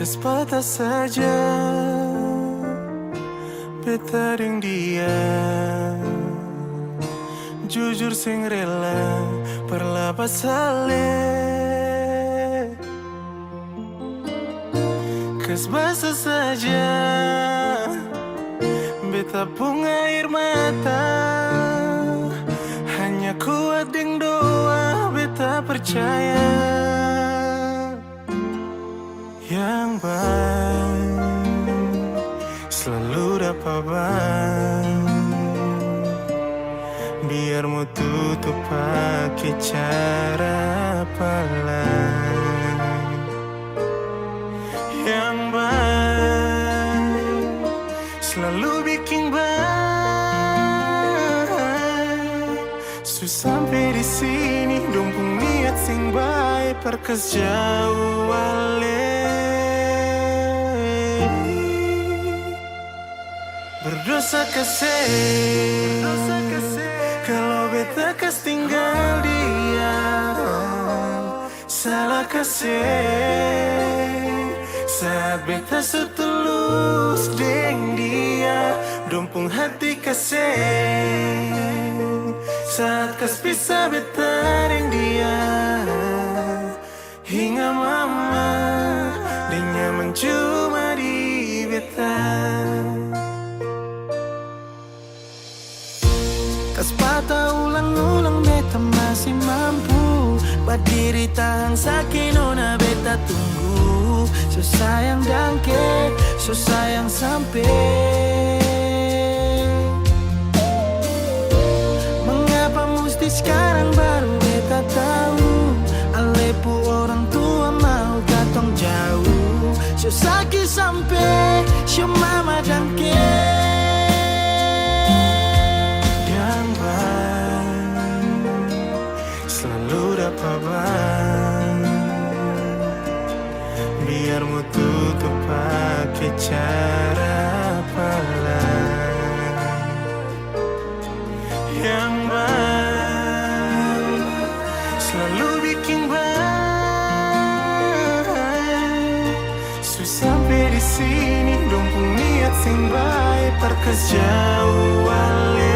Sebatas saja beta deng dia, jujur sing rela perlapas sale. Basa saja beta pung air mata, hanya kuat deng doa beta percaya. Yang baik selalu dapat baik, biar mau tutup pakai cara apa lain. Yang baik selalu bikin baik, susah sampai di sini dong pung niat sing baik perkes jauh ale. Berdosa kasih kalau beta kas tinggal dia, salah kasih saat beta setulus deng dia, dompung hati kasih saat kas pisah beta deng dia. Hingga mama deng nyaman cuma di beta. Kas patah ulang-ulang beta masih mampu berdiri tahan sakit nona beta tunggu. So sayang dangke, so sayang sampai. Mengapa mesti sekarang baru beta tahu? Alepu orang tua mau katong jauh. So sakit sampai, so mama dangke. Biar mau tutup pakai cara apa lain. Yang baik selalu bikin baik, susah sampai di sini dong pun niat sing baik perkes jauh ale.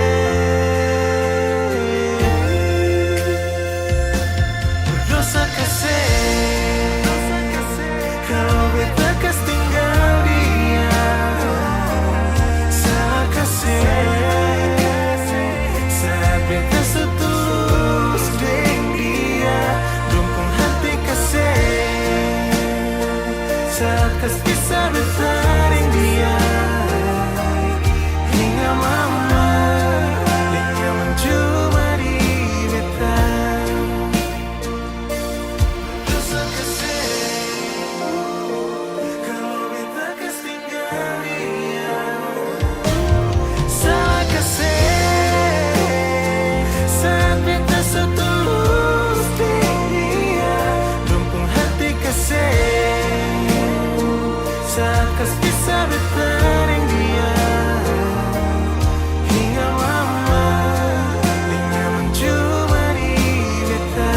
Kas bisa bertaring dia hingga mama dia mencuma di beta. Dosa kasih kalau beta kas tinggal dia, salah kasih saat beta setulus deng dia, dompung hati kasih saat kas bisa bertaring dia hingga mama dia nyaman cuma di beta.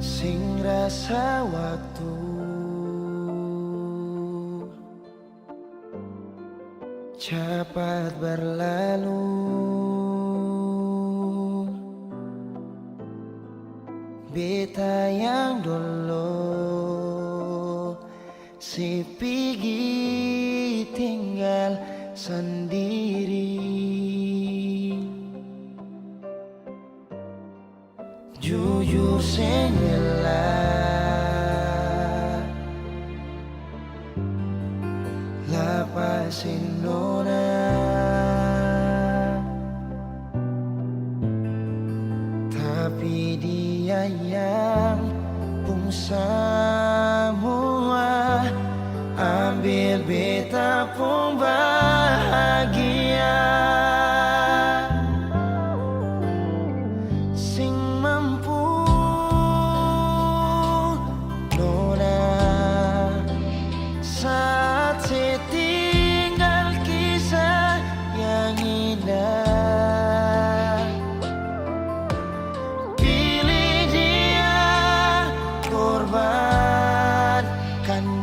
Sing rasa waktu cepat berlalu, beta yang dulu si pergi tinggal sendiri. Jujur sing lapasin nona, tapi dia yang pun semua ambil beta pun bahagia. Sing mampu nona saat setinggal kisah yang indah. Pilih dia korbankan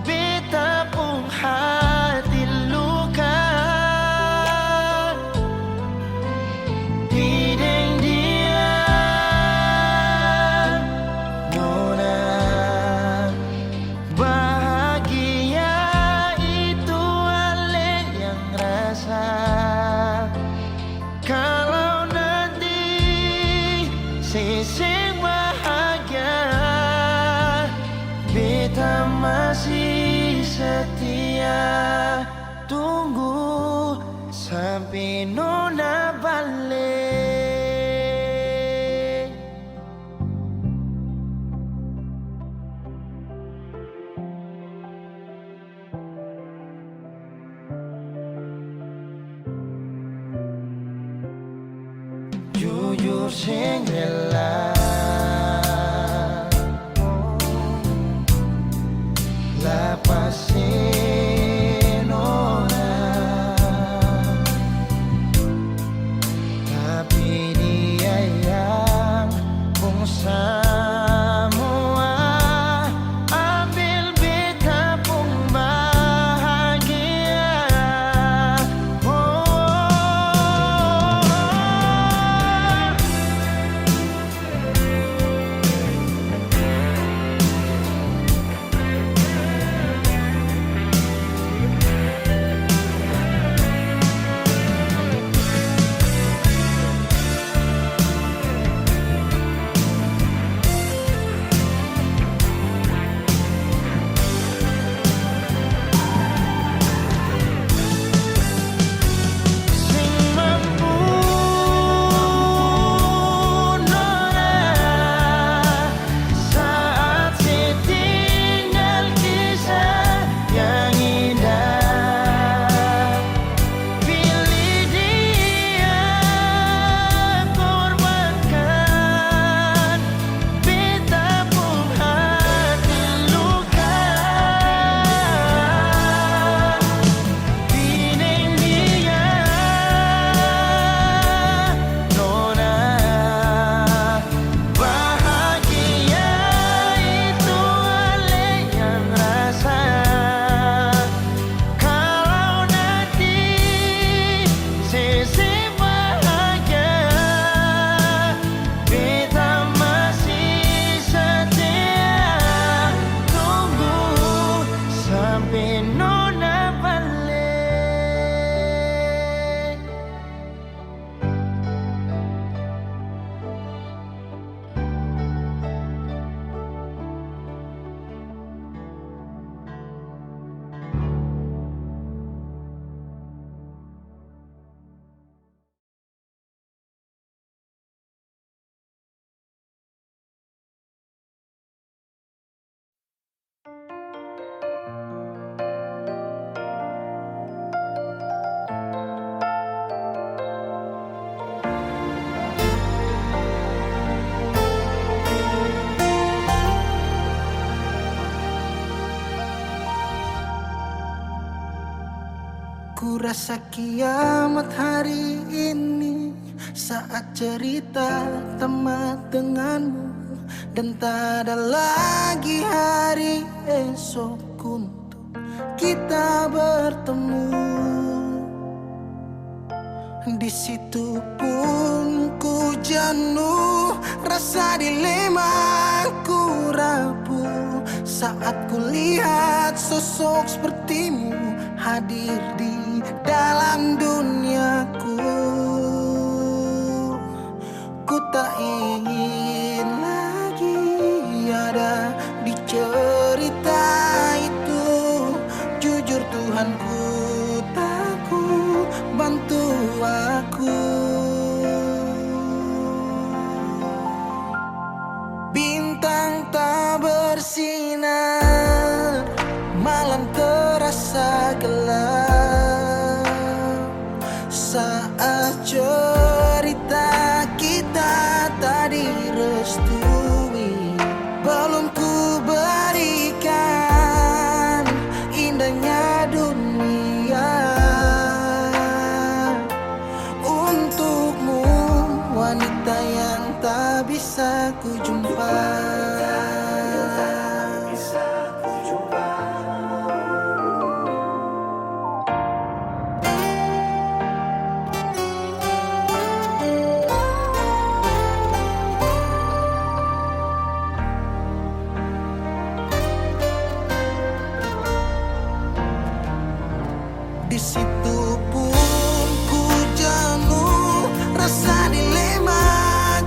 beta pun hati luka. Bideng dia nona bahagia itu ale yang rasa. Kalau nanti seseng bahagia, beta masih setia tunggu sampai nona balik. Jujur sing rela lapasin nona, tapi dia yang pun semua ambil beta pun bahagia. Ku rasa kiamat hari ini saat cerita tamat denganmu, dan tak ada lagi hari esok untuk kita bertemu. Di situ pun ku jenuh, rasa dilemaku rapuh saat ku lihat sosok sepertimu hadir di dalam duniaku. Ku tak ingin lagi ada di cerita itu. Jujur Tuhanku, takut bantu aku. Bintang tak bersinar, malam terasa gelap. Saat cerita kita tak direstui, belum ku berikan indahnya dunia untukmu, wanita yang tak bisa ku jumpa. Di situ pun ku jenuh, rasa dilema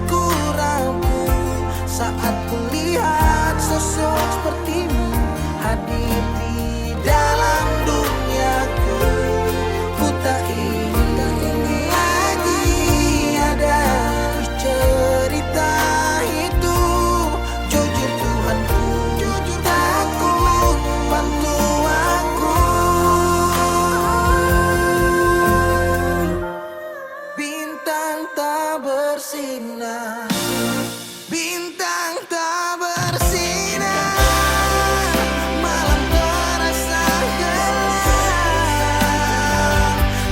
ku rapuh saat kulihat sosok sepertimu hadir di dalam duniaku. Ku tak ingin lagi ada di cerita itu. Jujur Tuhanku, takut bantu aku. Bintang tak bersinar, bintang tak bersinar, malam terasa gelap.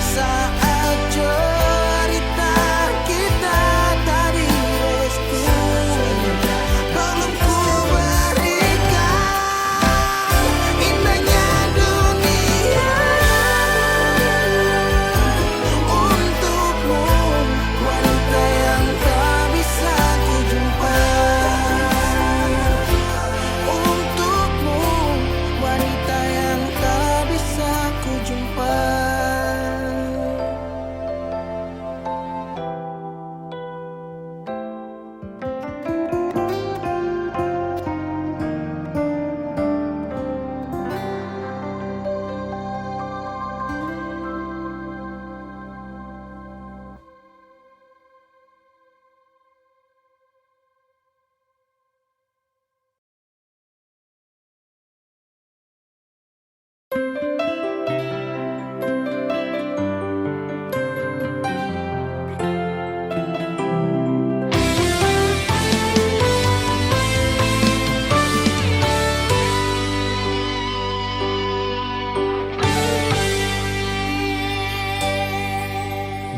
Saat cerita kita tak direstui, belum ku berikan indahnya dunia untukmu, wanita yang tak bisa ku jumpa. Untukmu, wanita yang tak bisa ku jumpa.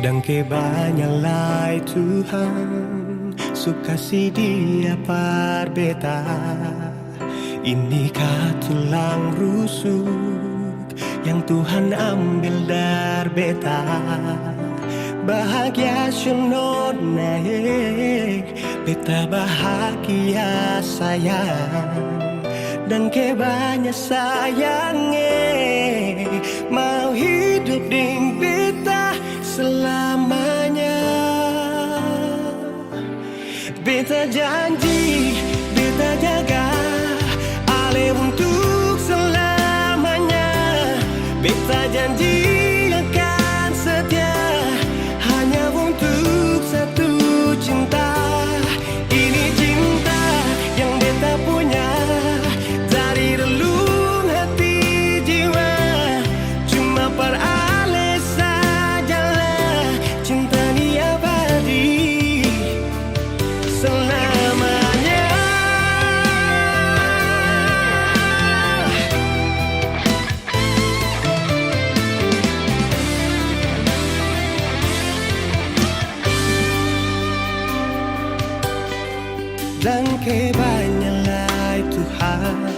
Dan kebanyalah Tuhan suka si dia par beta. Inikah tulang rusuk yang Tuhan ambil dari beta. Bahagia senod naik, beta bahagia sayang. Dan kebanyak sayangnya mau hidup ding beta selamanya. Beta janji, beta jaga ale untuk selamanya. Beta janji akan setia hanya untuk satu cinta. Ini cinta yang beta punya dari relung hati jiwa. Cuma per ale sajalah cinta ni abadi selamanya. Dan kebanyalah Tuhan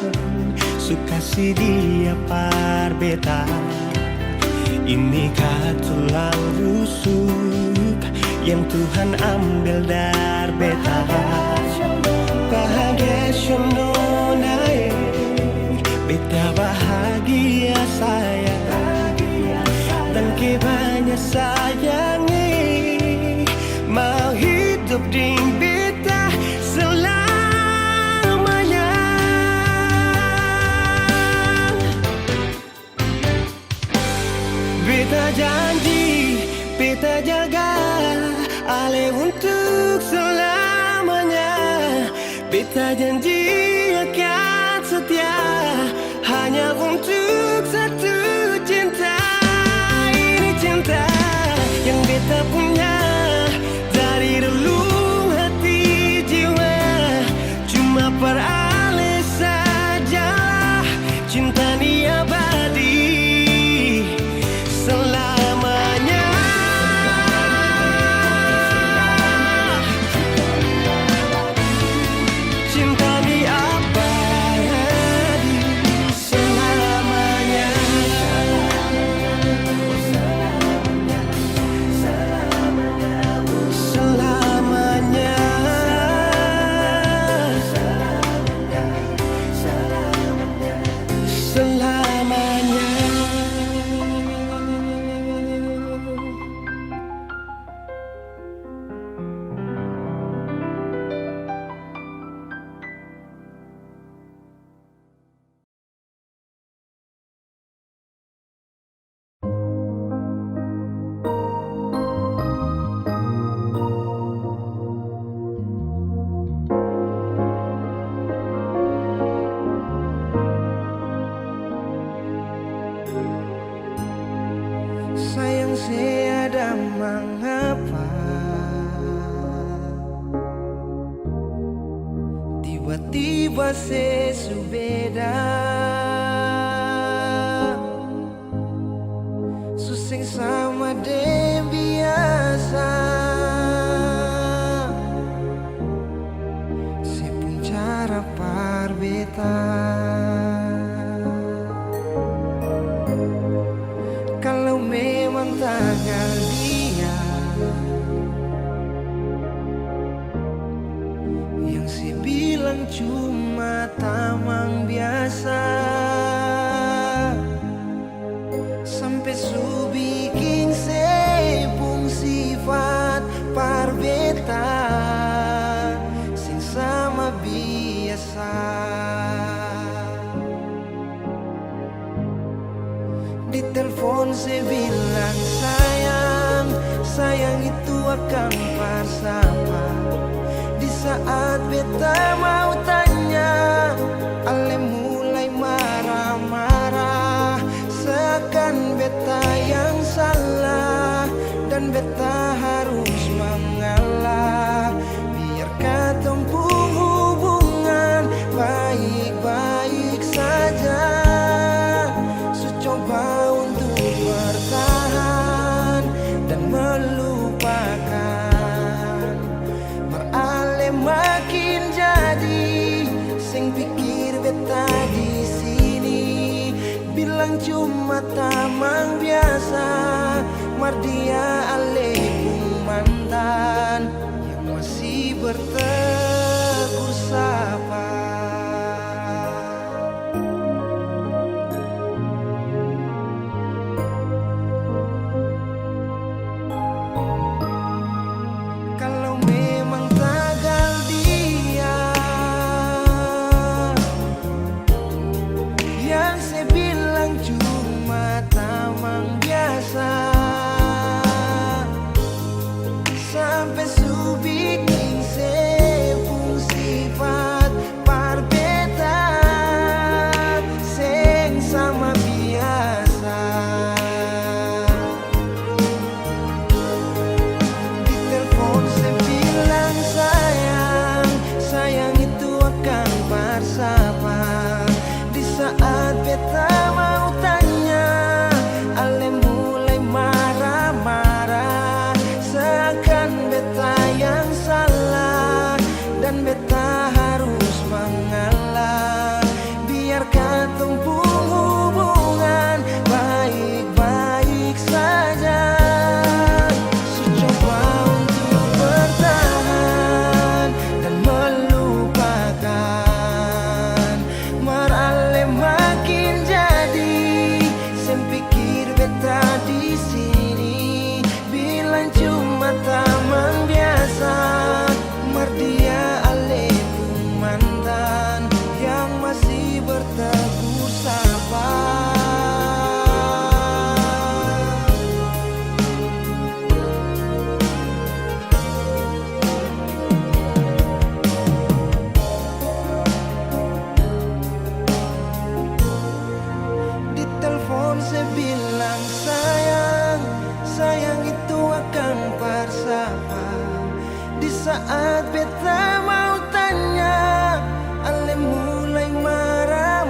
suka si dia par beta. Inikah tulang rusuk yang Tuhan ambil dari beta. Bahagia syono naik, beta bahagia sayang. Dan ke banyak sayangi, mau hidup di beta selamanya. Beta janji, beta jaga ale untuk selamanya. Beta janji akan setia hanya untuk satu cinta. Ini cinta yang beta punya dari relung hati jiwa. Cuma per ale sajalah cinta ni abadi selamanya. Cinta ni abadi selamanya. Selamanya. Selamanya. Sayang seada mengapa tiba-tiba sesubeda, suseng sama de biasa. Sepun cara parbeta. Kalau memang tanggal dia yang si bilang cuma tamang biasa, sampai su bikin sepung sifat parbeta sing sama biasa. Di telepon saya bilang sayang, sayang itu akan bersama. Di saat beta mau tanya, ale mulai marah-marah, seakan beta yang salah dan beta harus mengalah. Biar katong hubungan baik-baik saja, coba untuk bertahan dan melupakan. Merale makin jadi sing pikir beta di sini, bilang cuma tamang biasa. Mardia ale pun mantan yang masih bertegur sapa. Sampai su bikin sepung sifat pun saya bilang sayang, sayang itu akan bersama. Di saat beta mau tanya, ale mulai marah-marah,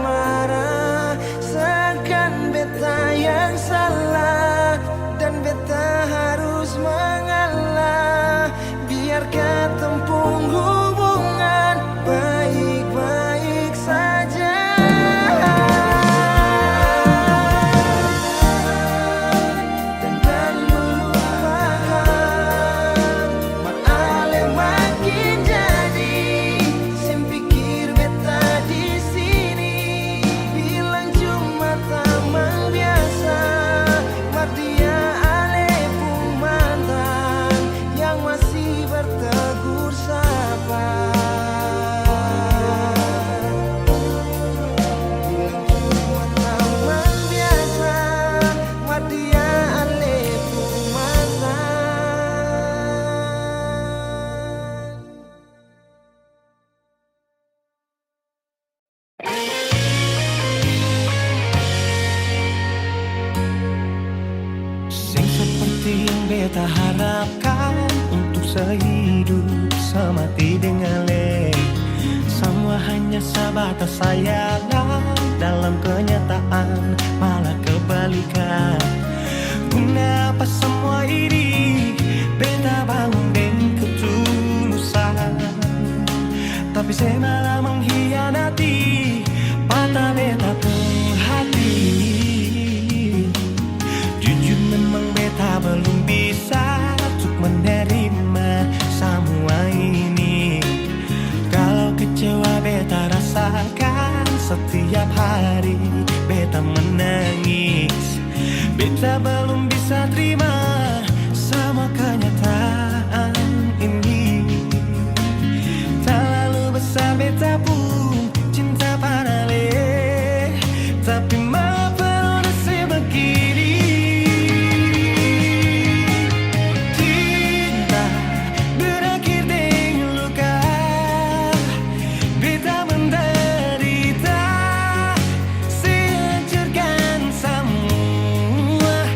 seakan beta yang salah dan beta harus mengalah. Biar ketempung hubungan baik-baik saja. Dan melupakan, mak ale makin jadi. Sim pikir beta di sini, bilang cuma teman biasa. Mak dia ale pun mantan yang masih bertegur sapa. Bilang cuma teman biasa, mak dia ale pun mantan. Sing seperti yang beta harapkan, untuk sehidup semati dengan le. Semua hanya sebatas sayangan, dalam kenyataan malah kebalikan. Guna apa semua ini? Beta bangun dengan ketulusan, tapi saya malah mengkhianati. Patah beta tuh hati. Jujur memang beta belum bisa untuk menerima semua ini. Kalau kecewa beta rasakan setiap hari, beta menangis. Beta belum bisa terima sama kenyataan ini. Tak lalu besar beta pun cinta pada le, tapi malah perlu nasib begini. Cinta berakhir dengan luka, beta menderita, saya hancurkan semua.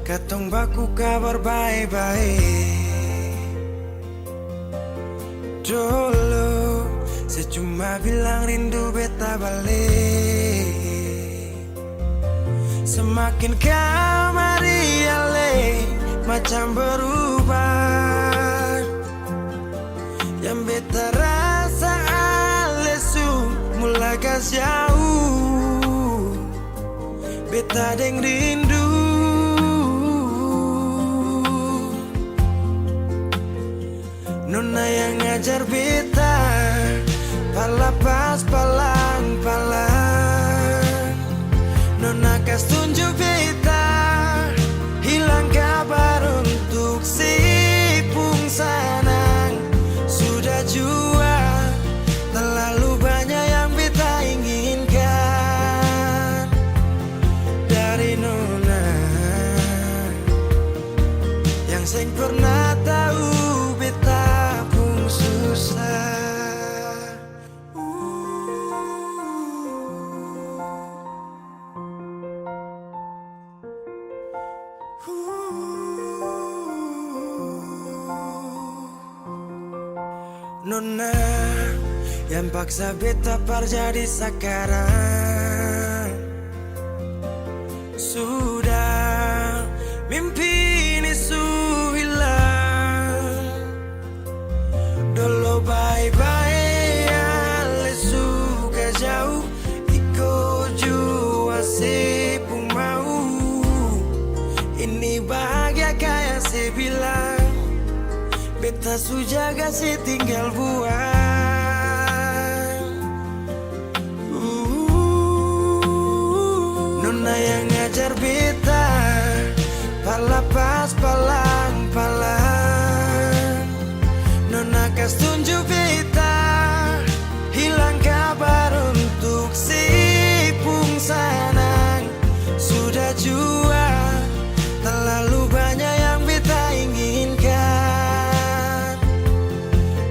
katong baku kabar baik-baik. Dulu saya cuma bilang rindu beta balik. Semakin kamari ale macam berubah. Yang beta rasa alesu mulai gas jauh. Beta deng rindu. Nona yang ngajar beta palapas palang-palang. Nona kas tunjuk beta hilang kabar untuk si pungsanang. Sudah jua terlalu banyak yang beta inginkan dari Nona yang seng pernah tahu beta pun susah. Nona yang paksa beta jadi sekarang. Sudah mimpi ini hilang. Dulu bye-bye ale suka jauh. Iko jua sepung mau. Ini bahagia kayak saya bilang. Beta su jaga si tinggal buang. Nona yang ngajar beta palapas palang-palang. Nona kas tunjuk beta hilang kabar untuk si pungsanang. Sudah jua terlalu banyak yang beta inginkan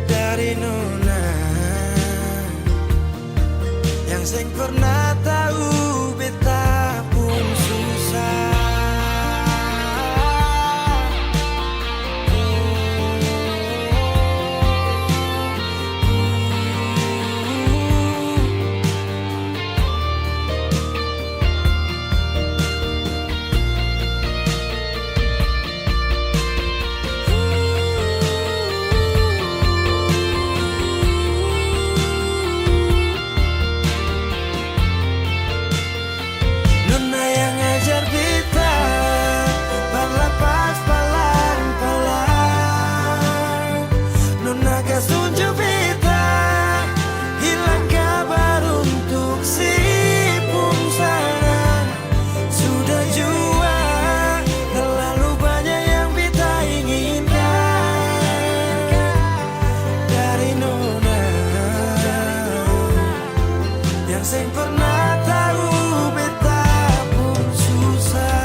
dari Nona yang seng pernah tahu beta pun susah. Nona yang ngajar beta palapas palang-palang. Nona kas tunjuk beta hilang kabar untuk si pungsanang. Sudah jua terlalu banyak yang beta inginkan dari Nona yang seng pernah tahu beta pun susah.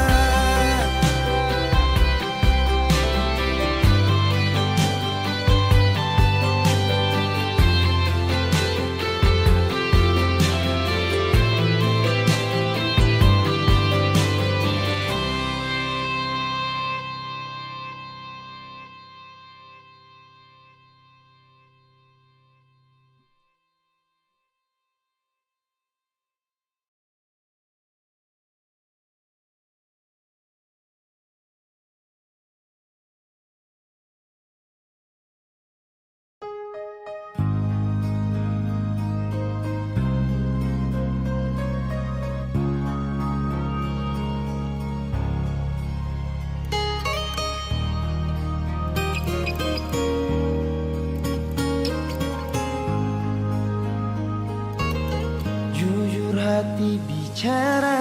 Jujur hati bicara,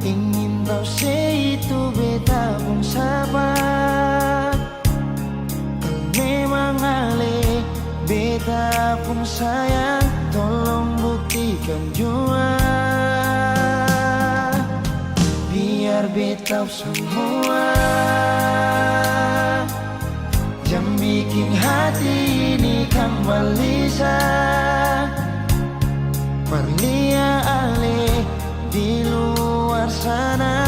ingin tahu itu beta pun sabar. Memang ale beta pun sayang, tolong buktikan jua. Biar beta semua jam bikin hati ini kembali Parlia ale di luar sana.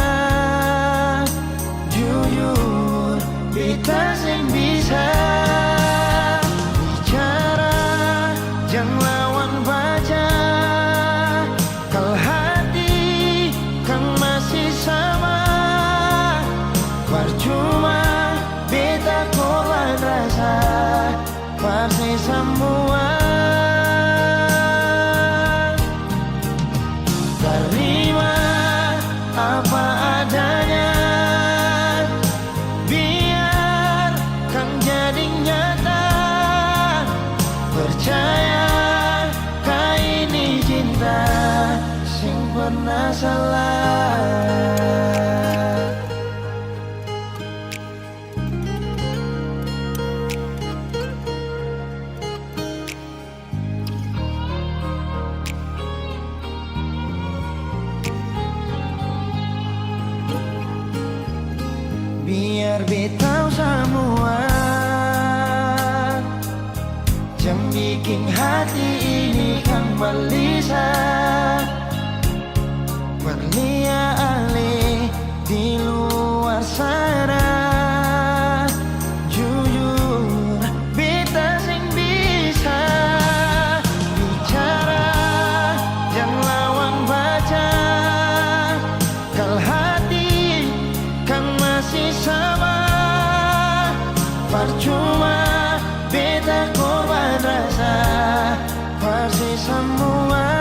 semua. Terima apa adanya, biarkan jadi nyata. Percaya kau ini cinta sing pernah salah. Biar betau semua, jam bikin hati ini kan gelisah. Berlia alih di luar sana, jujur beta sing bisa bicara, jangan lawan baca. Kal hati kan masih sama, percuma beta korban rasa pasti semua.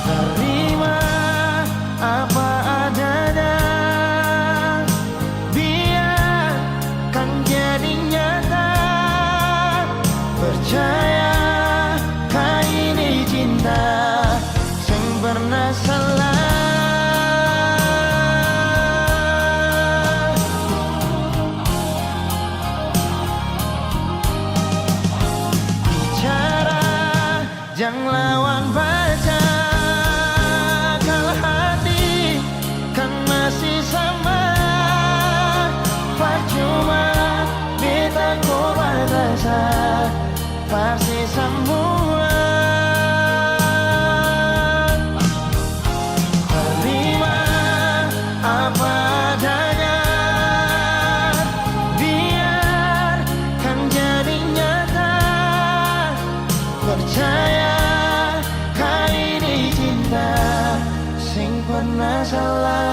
Terima apa adanya, biarkan jadi nyata. Percaya kau ini cinta sing pernah salah. Jangan lawan baca, kalau hati kan masih sama, percuma beta korban rasa pasti semua. Terima apa adanya, biarkan jadi nyata. Percaya sing pernah salah.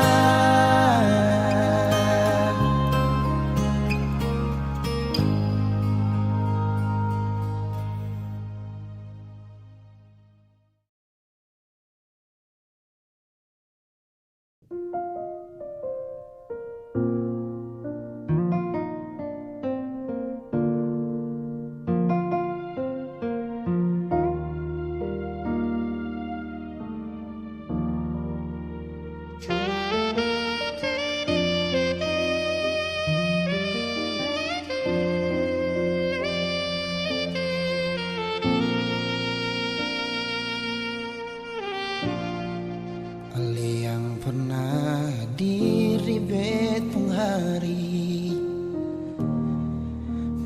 Ale yang pernah diri betung hari,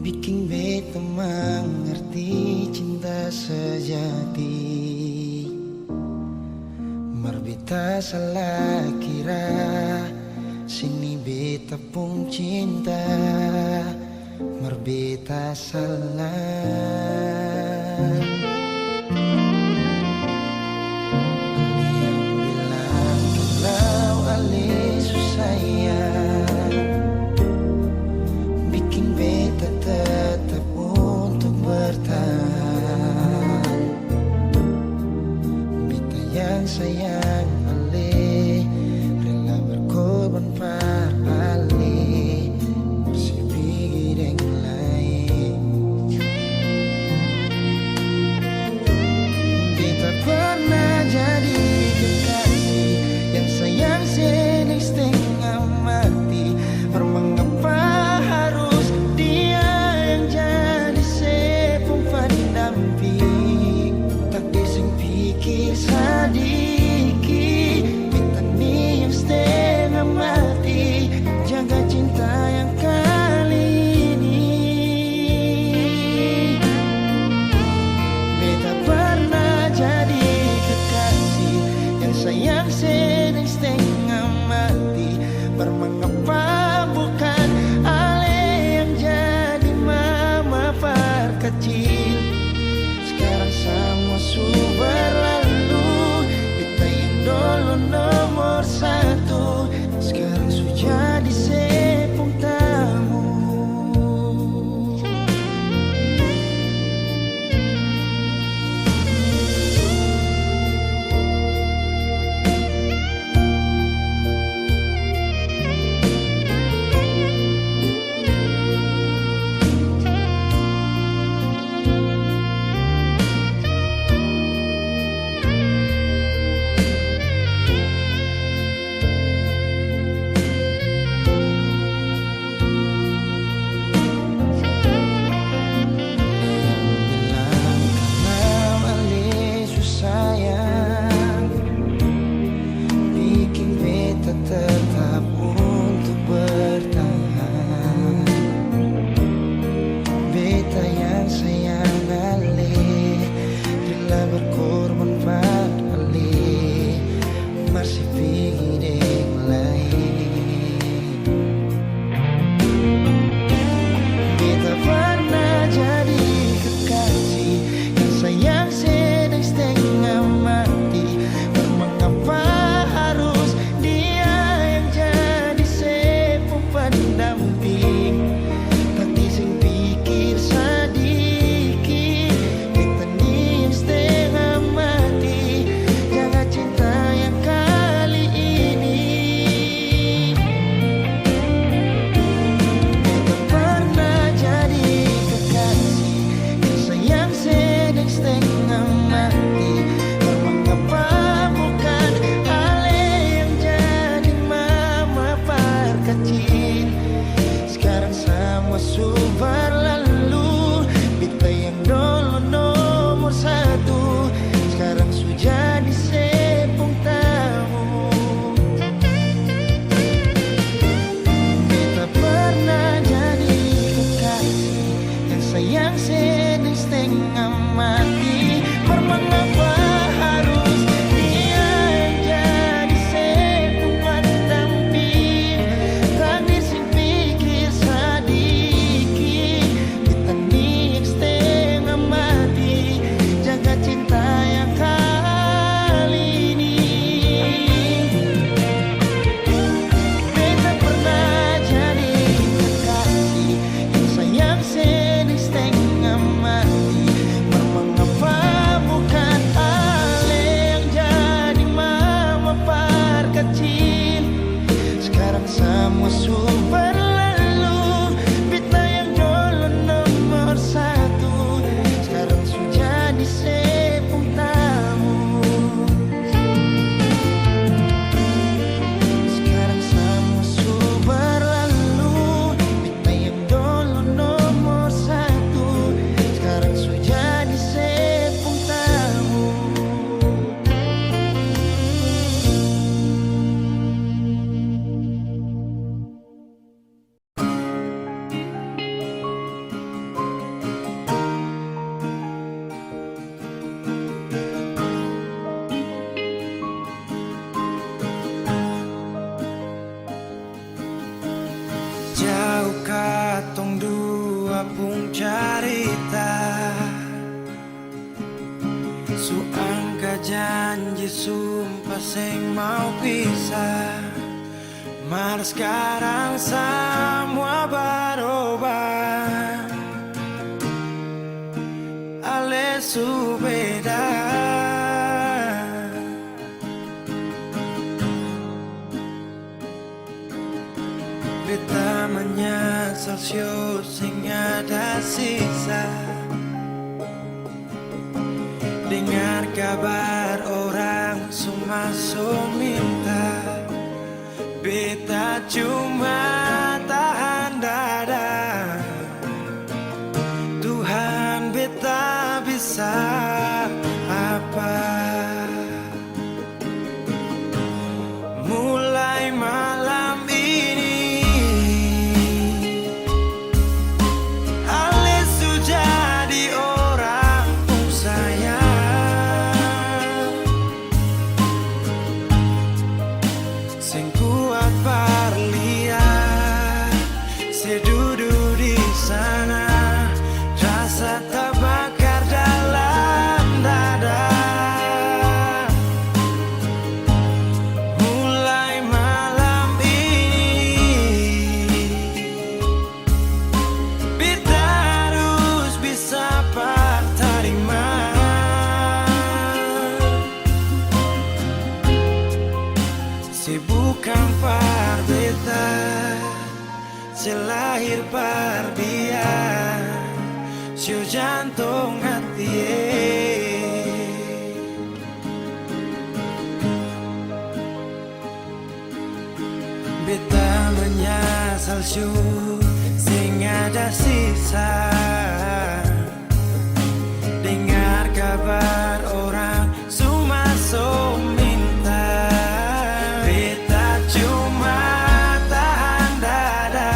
bikin beta mengerti cinta sejati. Marbeta salah kira, sini beta pun cinta. Marbeta salah. Bikin beta tetap untuk bertahan. Beta yang sayang ale, rela berkorban par ale, bersih pikir yang lain. Beta pernah jadi kekasih yang sayang seneng setengah mati. Mengapa harus dia yang jadi sepung pendamping? Tak dising pikir sadiki, beta ni yang setengah mati. Jaga cinta yang kali ini. Beta pernah jadi kekasih yang sayang seneng setengah mati. Mengapa bukan ale yang jadi mama perkecil? Sekarang semua sudah berlalu, jadi sepung tamu. Beta pernah jadi kekasih yang sayang sedang setengah mati. Mengapa harus dia yang jadi sepung pendamping? Tadi sing pikir sedikit, kita nih yang setengah mati. Jaga cinta yang kali ini. Beta pernah jadi kekasih yang sayang sedang setengah mati. Mengapa bukan Ale yang jadi mama perkecil? Sekarang semua super lalu. Beta yang dulu nomor satu, sekarang sudah jadi sepung tamu. Sekarang semua super lalu. Beta yang dulu nomor satu, sekarang sudah jadi sepung tamu. Jauh katong dua pung carita, suangka janji sumpah sing mau pisah. Mar sekarang semua berubah, ale su beda. Beta menyesal sio sing ada sisa. Dengar kabar orang semua minta, beta cuma tahan dada. Tuhan beta bisa apa? Mulai malam ini Ale sudah di orang pun sayang. Sing kuat berlian, sedudu di sana, rasa terbakar dalam dada. Mulai malam ini beta harus bisa terima. Si bukan par beta, si lahir par dia, si jantung hati. Beta menyesal syu sing ada sisa. Dengar kabar orang semua minta, beta cuma tahan dada.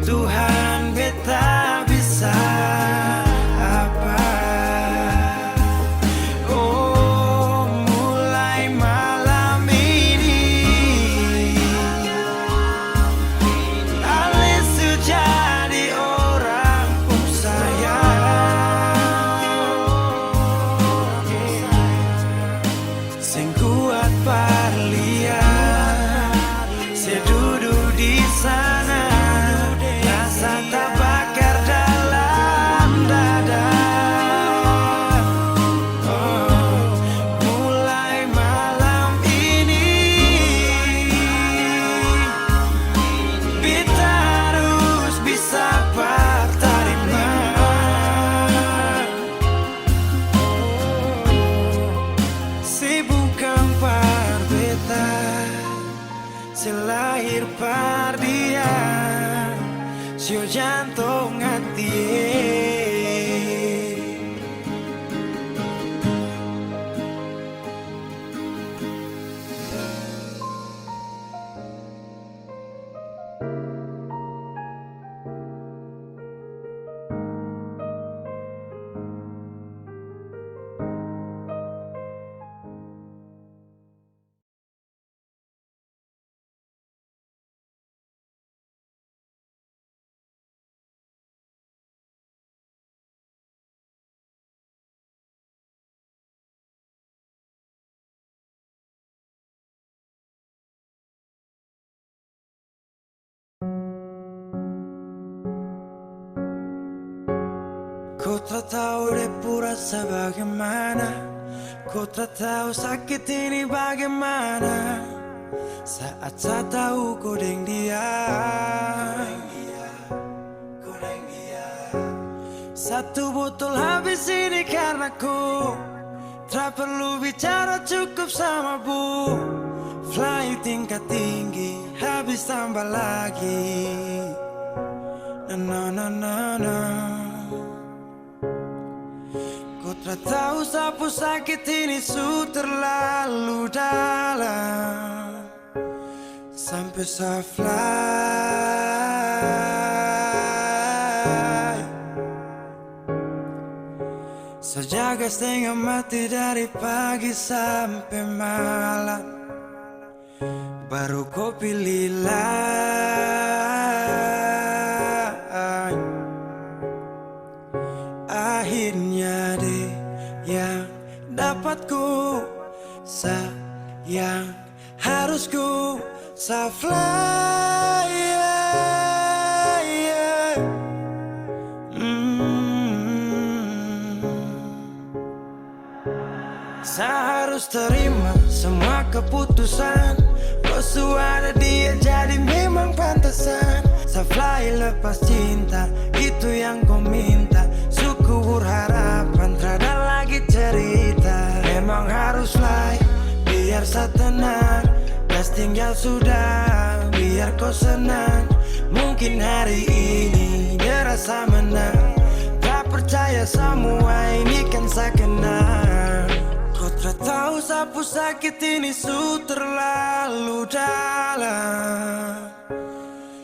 Tuhan beta bisa apa? Oh, mulai malam ini Ale sudah di orang pun sayang. Sing kuat berlian, sedudu di sana, rasa terbakar dalam dada. Oh, mulai malam ini beta harus bisa terima. Si bukan par beta, si lahir par dia, si jantung hati. tak tahu depu rasa bagaimana, ku tak tahu sakit ini bagaimana. Saat saya tahu ku deng dia, satu botol habis ini karena ku tak perlu bicara cukup sama bu. Fly tingkat tinggi habis tambah lagi. Na na na na. Ku tak tahu sapu sakit ini su terlalu dalam, sampai saya fly. Sejaga setengah mati dari pagi sampai malam, baru kau pilih lain. Akhirnya deh yang dapat ku sayang, harus ku fly, yeah. Saya harus terima semua keputusan, bosu ada dia jadi memang pantasan. Saya fly lepas cinta, itu yang kau minta. Syukur harapan, terada lagi cerita. Memang harus fly, biar saya tenang. Gas tinggal sudah, biar kau senang. Mungkin hari ini dia rasa menang. Tak percaya semua ini kan saya kenal. Kau tak tahu sapu sakit ini su terlalu dalam,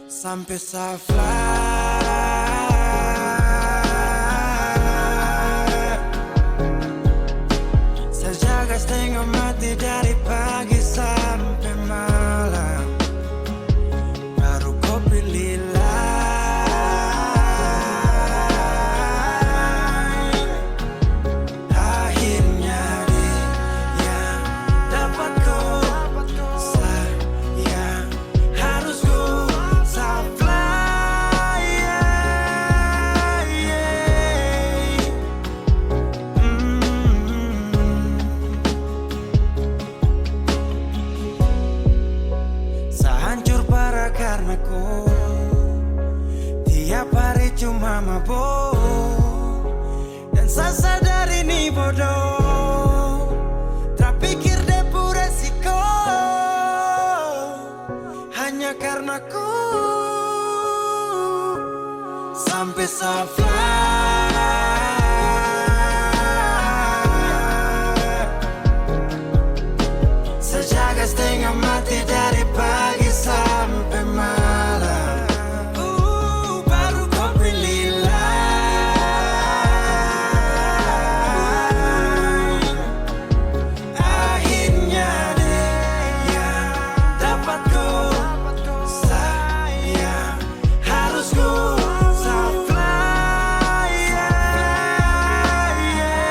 sampai saya fly. Saya jaga setengah mati dari pagi sampai malam, baru kau pilih lain. Akhirnya dia yang dapat kau sayang, harus kau fly, yeah, yeah. Saya hancur parah karena kau tiap hari cuma mabuk, dan saya sadar ini bodoh. Tak pikir depu resiko hanya karena ku sampai saya fly. Saya jaga setengah mati dari pagi sampai malam, baru kau pilih lain. Akhirnya dia yang dapat kau sayang, harus kau fly, yeah, yeah.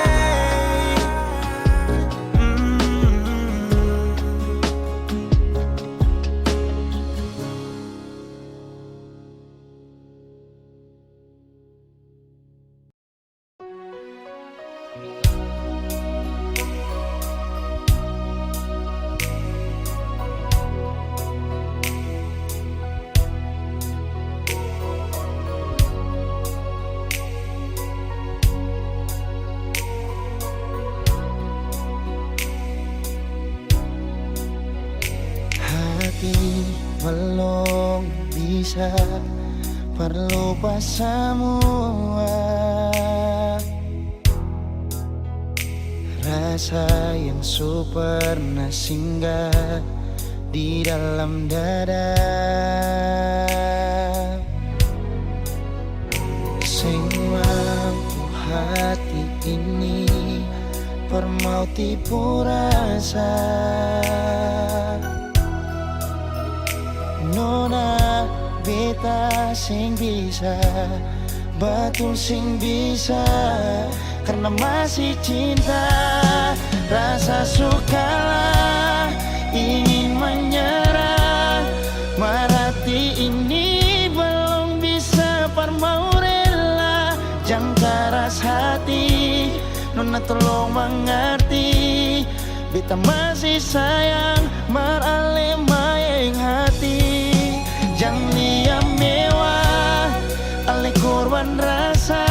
Hati belum bisa berlupa semua. Rasa yang pernah singgah di dalam dada, sing mampu hati ini permau tipu rasa. Nona beta sing bisa, betul sing bisa, karena masih cinta. Rasa sukalah ingin menyerah, merati ini belum bisa permau rela. Jangan keras hati beta masih sayang marale maeng hati. Jangan liam mewah ale korban rasa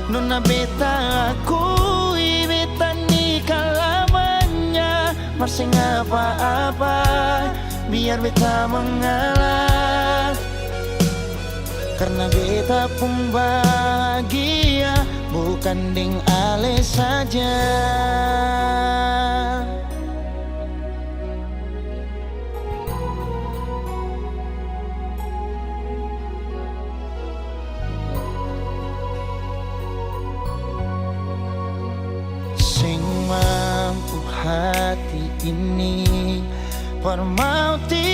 nona beta akui beta nikah lamanya. Masih apa-apa biar beta mengalah, karena beta pun bahagia bukan deng ale saja. Sing mampu hati ini permauti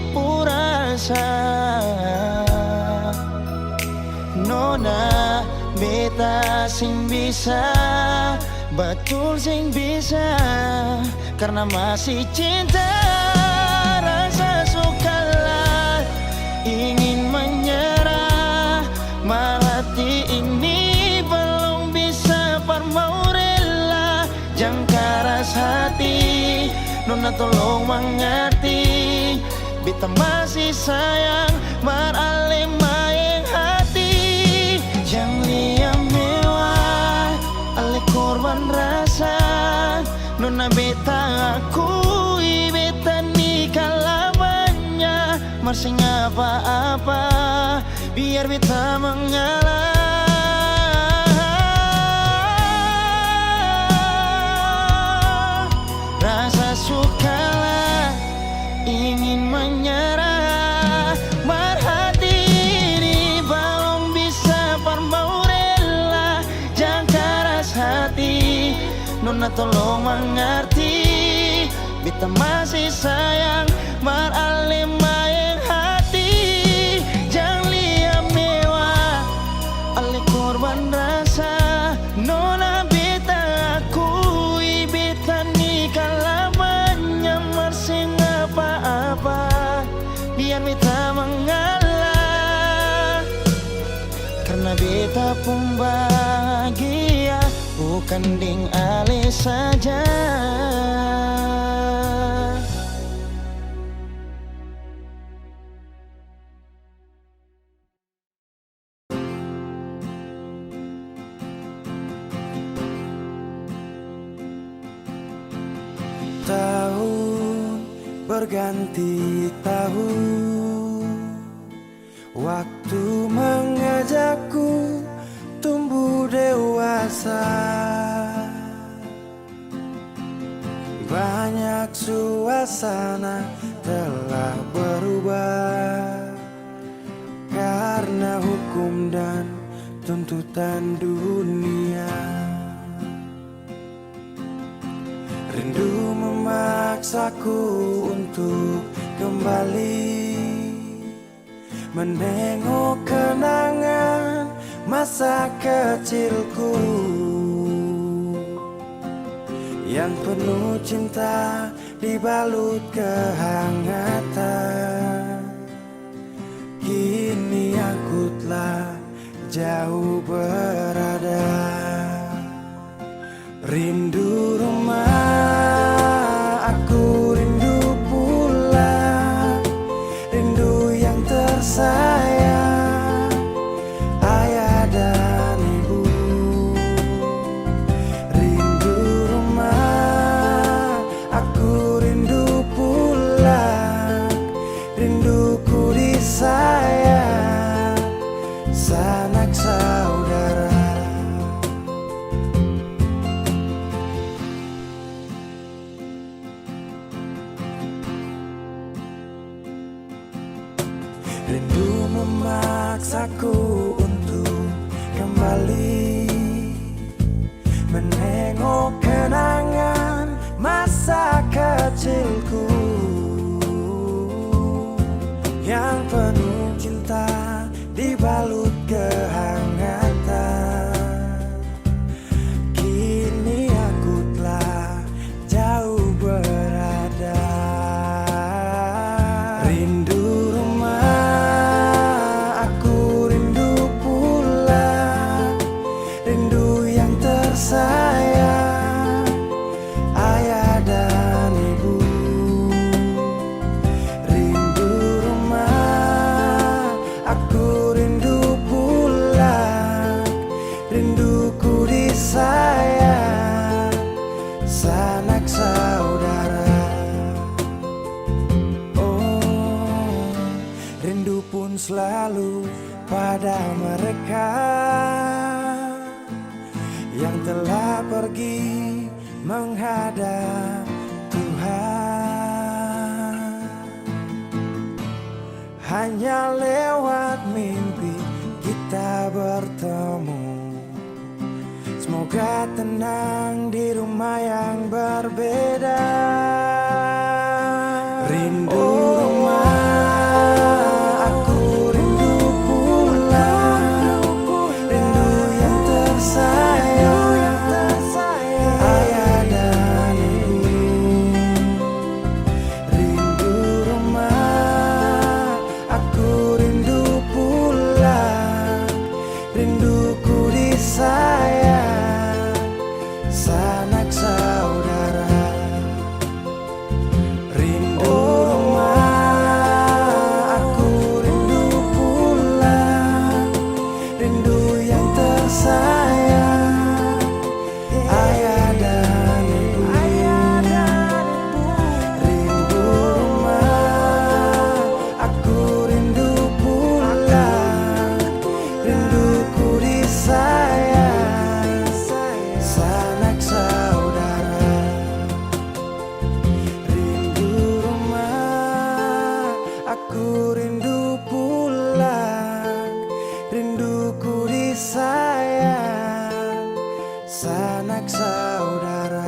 purasa nona beta sing bisa, betul sing bisa, karena masih cinta rasa sukalah ingin menyerah. Hati ini belum bisa parmau rela, jangan keras hati nona tolong mengerti. Beta masih sayang marale maeng hati. Jangan liam mewah ale korban rasa nona beta akui beta nikah lamanya. Masih apa-apa biar beta mengalah, rasa sukalah ingin menyerah. Marhati ini belum bisa parmau rela, jangan keras hati nona tolong mengerti. Beta masih sayang marale maeng hati. Jangan liam mewah ale korban rasa nona beta akui beta nikah lamanya. Masih apa-apa biar beta mengalah, karena beta pun bahagia bukan deng ale saja. Tahun berganti tahun, waktu mengajakku tumbuh dewasa. Banyak suasana telah berubah karena hukum dan tuntutan dunia. Rindu memaksaku untuk kembali menengok kenangan masa kecilku yang penuh cinta dibalut kehangatan. Kini aku telah jauh berada, rindu rumah, aku rindu pulang, rindu yang tersayang, ayah dan ibu. Rindu rumah, aku rindu pulang, rinduku disayang, sanak saudara. Rindu memaksaku untuk kembali menengok kenangan masa kecilku yang penuh cinta dibalut kehangatan. Kini aku telah jauh berada, rindu rumah, aku rindu pulang, rindu yang tersayang, sanak saudara. Oh, rindu pun selalu pada mereka yang telah pergi menghadap Tuhan. Hanya lewat mimpi kita bertemu. Semoga tenang di rumah yang berbeda. Rindu rumah, aku rindu pulang. Rindu yang tersayang, ayah dan ibu. Rindu rumah, aku rindu pulang. Rinduku disayang, sanak saudara. Rindu rumah, aku rindu pulang. Rindu yang tersayang, ayah dan ibu. Rindu rumah, aku rindu pulang. Rinduku disayang, sanak saudara. Rindu rumah, aku rindu pulang. Rinduku disayang, sanak saudara.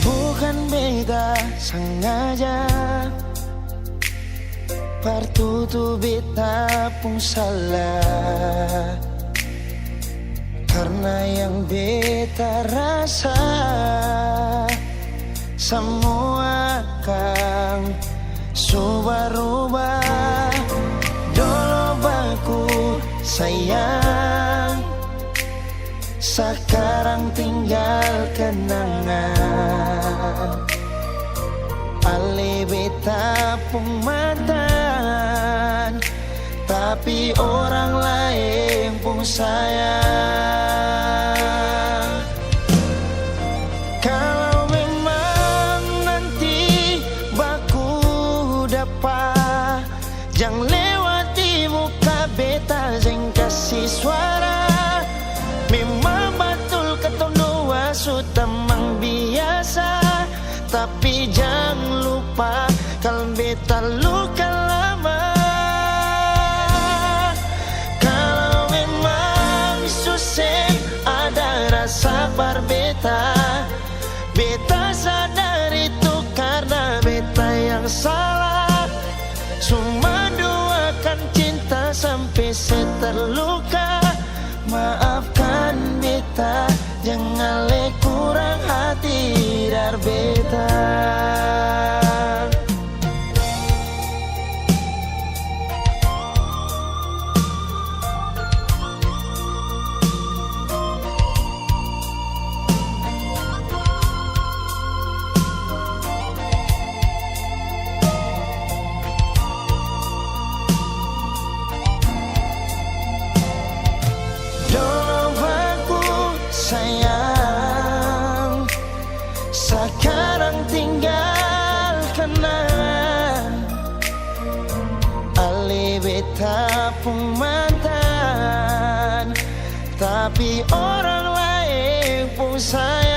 Bukan beta sengaja partutu beta pun salah, karena yang beta rasa semua akan subah-rubah. Dulu baku sayang, sekarang tinggal kenangan. Ale beta pun mantan, tapi orang lain pun sayang. Kalau memang nanti baku dapat, jangan lewati muka beta, jangan kasih suara. Memang betul ketong dua sudah mang biasa, tapi jangan lupa kalau beta luka lama. Kalau memang susah ada rasa berbeta, beta sadar itu karena beta yang salah. Cuma doakan cinta sampai terluka. Maafkan beta, jangan le kurang hati dar beta. Sayang, sekarang tinggal kenangan. Ale beta pun mantan, tapi orang lain pun sayang.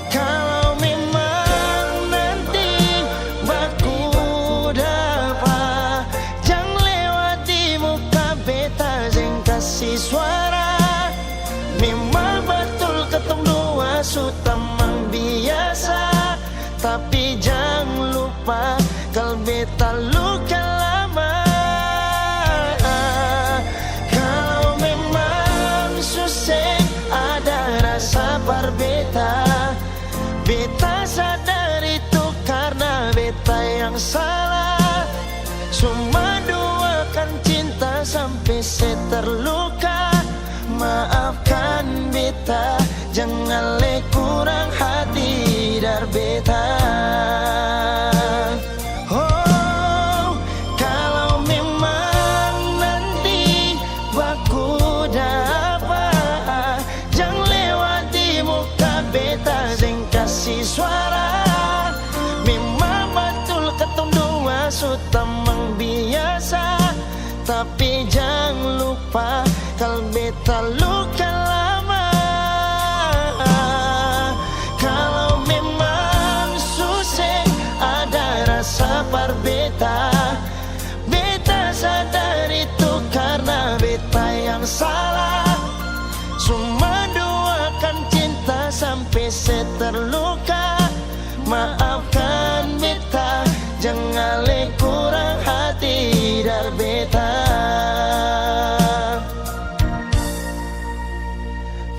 Kalau memang nanti baku dapat, jangan lewati muka beta, jangan kasih suara. Memang betul ketong dua sudah mang biasa, tapi jangan lupa kalau beta luka lama. isi suara. Memang betul ketong dua sudah biasa, tapi jangan lupa kalau beta luka lama. Kalau memang susah ada rasa par beta, beta sadar itu karena beta yang salah. Cuma doakan cinta sampai terluka. Maafkan beta, jangan le kurang hati dar beta.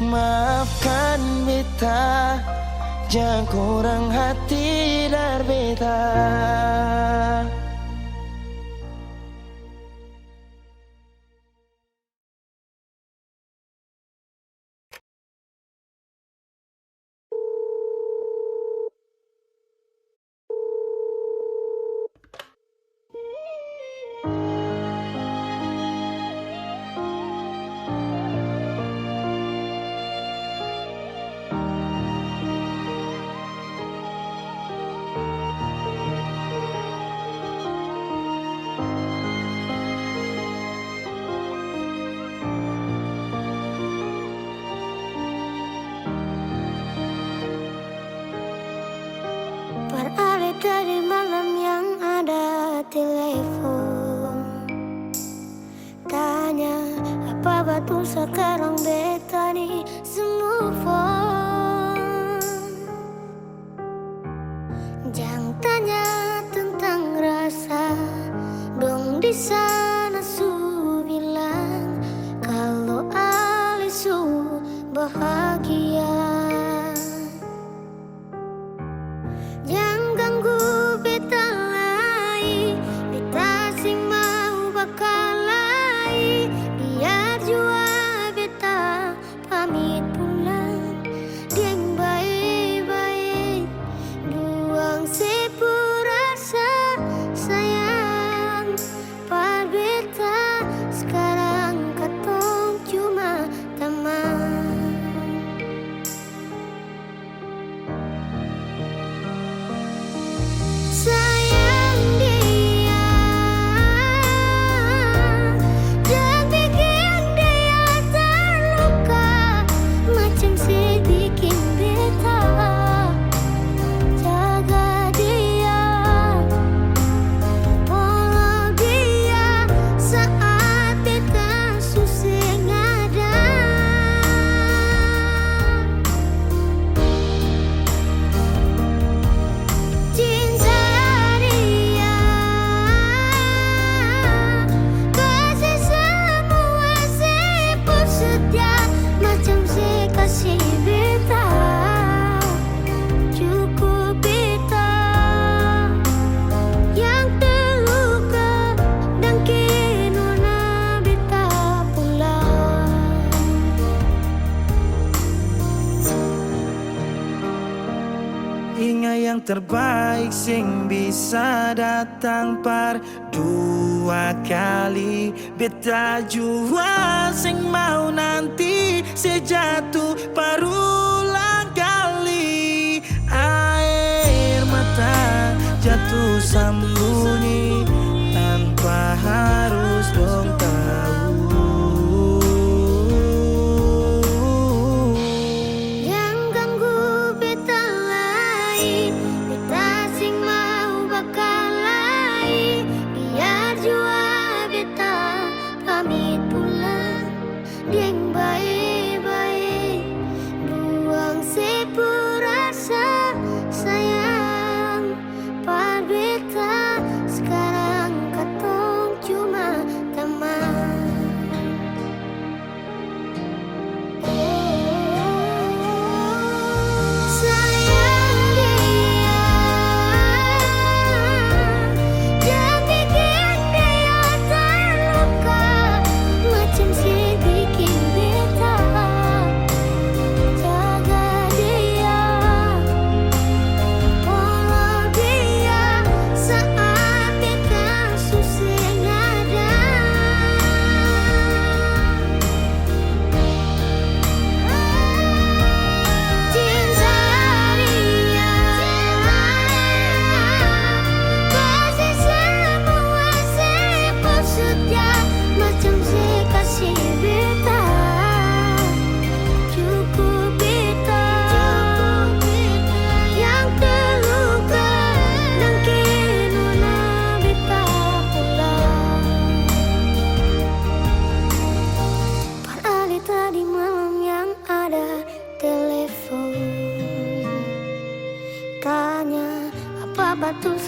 Maafkan beta, jangan kurang hati dar beta. Beralih dari malam yang ada telepon, tanya apa betul sekarang beta nih semua phone. Jangan tanya tentang rasa, dong di sana su bilang kalau Ali su bahagia. Jangan ganggu beta lagi, beta sing mau bakal lagi. Biar jua beta pamit pulang, dieng baik-baik, buang sepurasa sayang. Par beta sekarang katong cuma teman. Sayang dia, jangan bikin dia terluka, macam sedikit beta. Jaga dia, follow dia saat beta susah ada. Cinta dia, kasih semua sepul setia, macam kasih beta. Cukup beta yang terluka dan kenona beta pulang. Ingat yang terbaik sing bisa datang par dua kali. Beta jua sing mau nanti sejatuh parulang kali. Air mata jatuh sembunyi tanpa harus dong tahu. Yang ganggu beta lagi, beta sing mau bakal lagi. Biar jua beta pamit pulang, dieng baik-baik,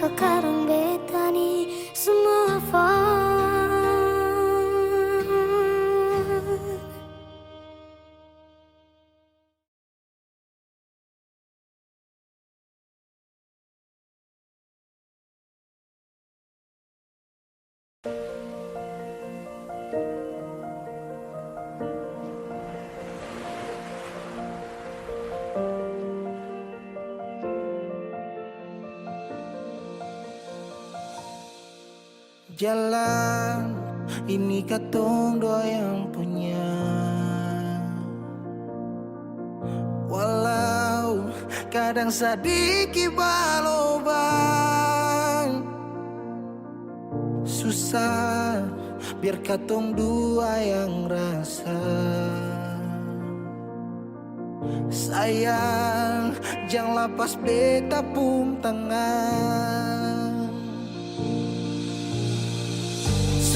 sekarang betani semua fun. Jalan ini katong dua yang punya, walau kadang sedikit balobang. Susah biar katong dua yang rasa. Sayang jangan lepas beta pun tangan.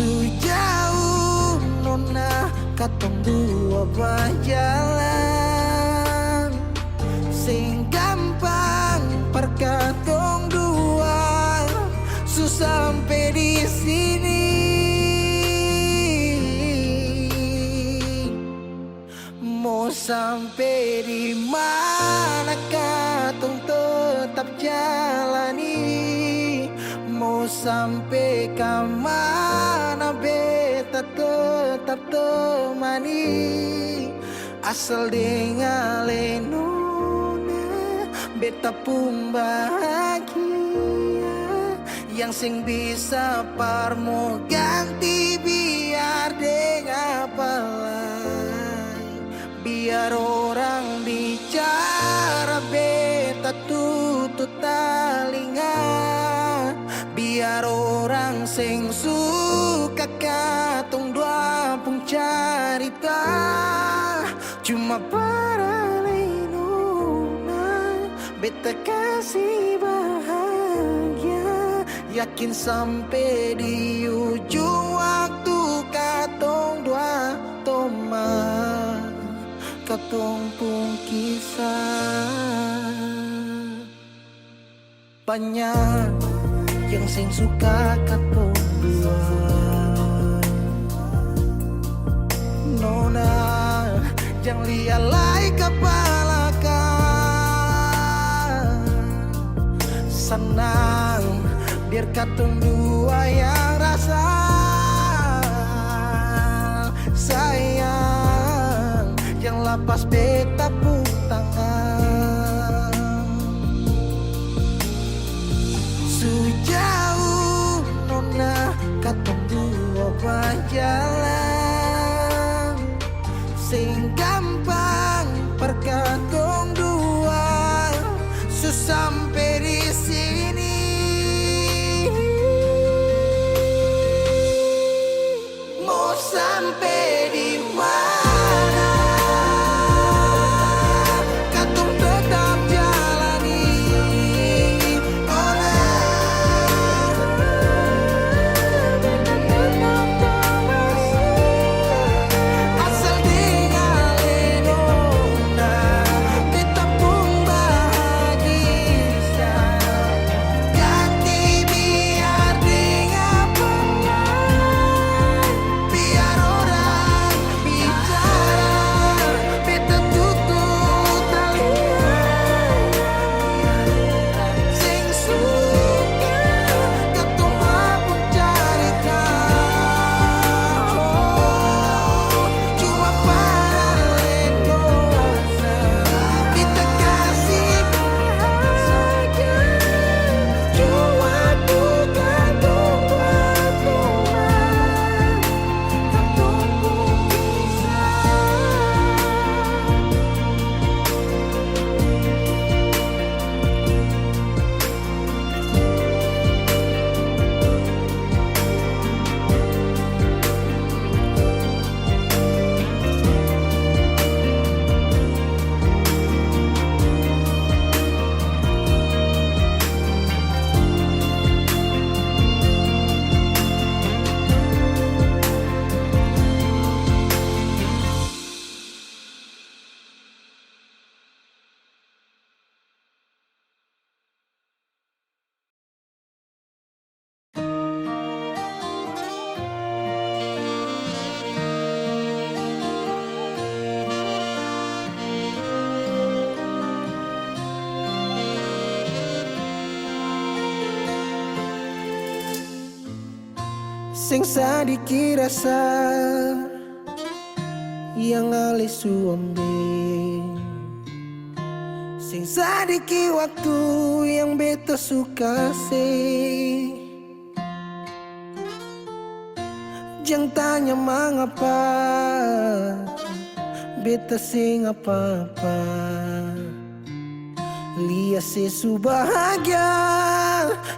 Sejauh nona katong dua berjalan, sing gampang perkatong dua susah sampai di sini. Mau sampai di mana katong tetap jalani. Mau sampai ke mana beta tetap temani. Asal dengan nona beta pun bahagia. Yang sing bisa parmo ganti biar dengan palai. Biar orang bicara beta tutup telinga. Biar orang sing suka katong dua pun carita. Cuma para nona beta kasih bahagia. Yakin sampai di ujung waktu katong dua toma katong pun kisah. Banyak yang sing suka katong dua, nona jangan lialai kepala kan. Senang biar katong dua yang rasa. Sayang yang lepas beta pun tangan. Sejauh nona katong dua berjalan, sing gampang perkatong dua susah sampai di sini. Mau sampai di mana katong tetap jalani. Asal dengan sing sadiki rasa yang ale suambe, sing sadiki waktu yang beta suka sih. Jangan tanya mengapa beta sing apa-apa, lihat sesu bahagia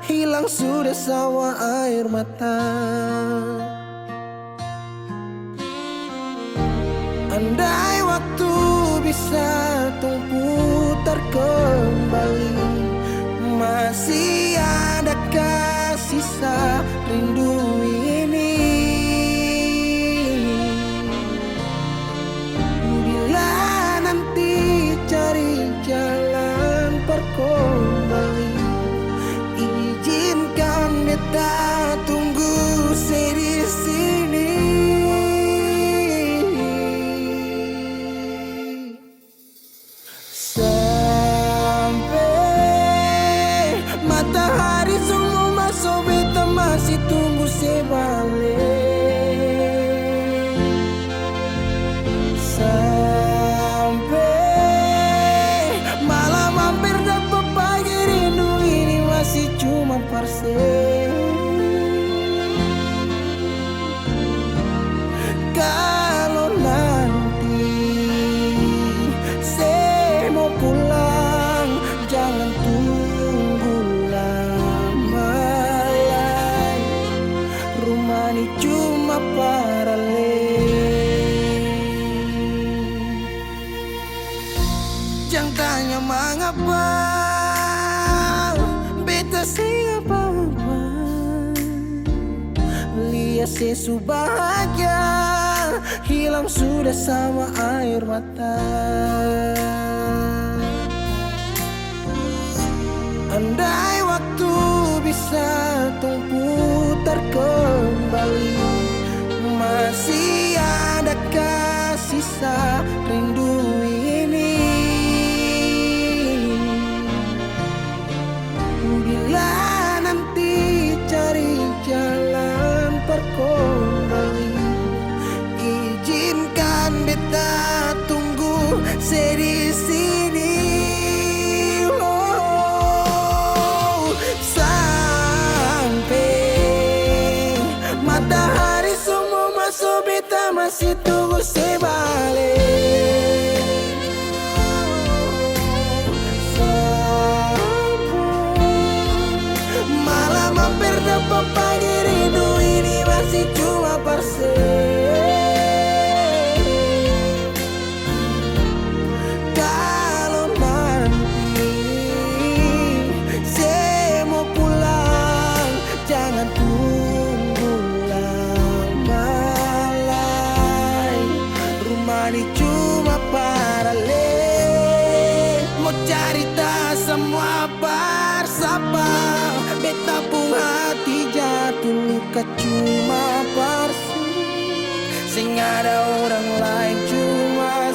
hilang sudah sawa air mata. Andai waktu bisa tung putar kembali, masih adakah sisa rindu ini? Bila nanti cari jalan kembali, izinkan beta tunggu di sini. Sampai matahari semua masuk, beta masih tunggu sebalik. Sampai malam hampir dapat pagi, rindu ini masih cuma parse. Kalau nanti saya mau pulang, jangan tunggu lama lagi. Rumah ini cuma paralel. Jangan tanya mengapa beta sing apa-apa, lihat sesu bahagia hilang sudah sama air mata. Andai waktu bisa tung putar kembali, masih adakah sisa rindu ini? Bila nanti cari jalan kembali, izinkan beta tunggu di sini. Oh, sampai matahari semua masuk, beta masih tunggu sebalik. Malam hampir dapat pagi, rindu ini masih cuma parse. Kalau nanti saya mau pulang, jangan tunggu lama lagi. Rumah ini cuma paralel, mau cerita semua bersapa. Beta pun hati jatuh luka cuma parsi, sing ada orang lain cuma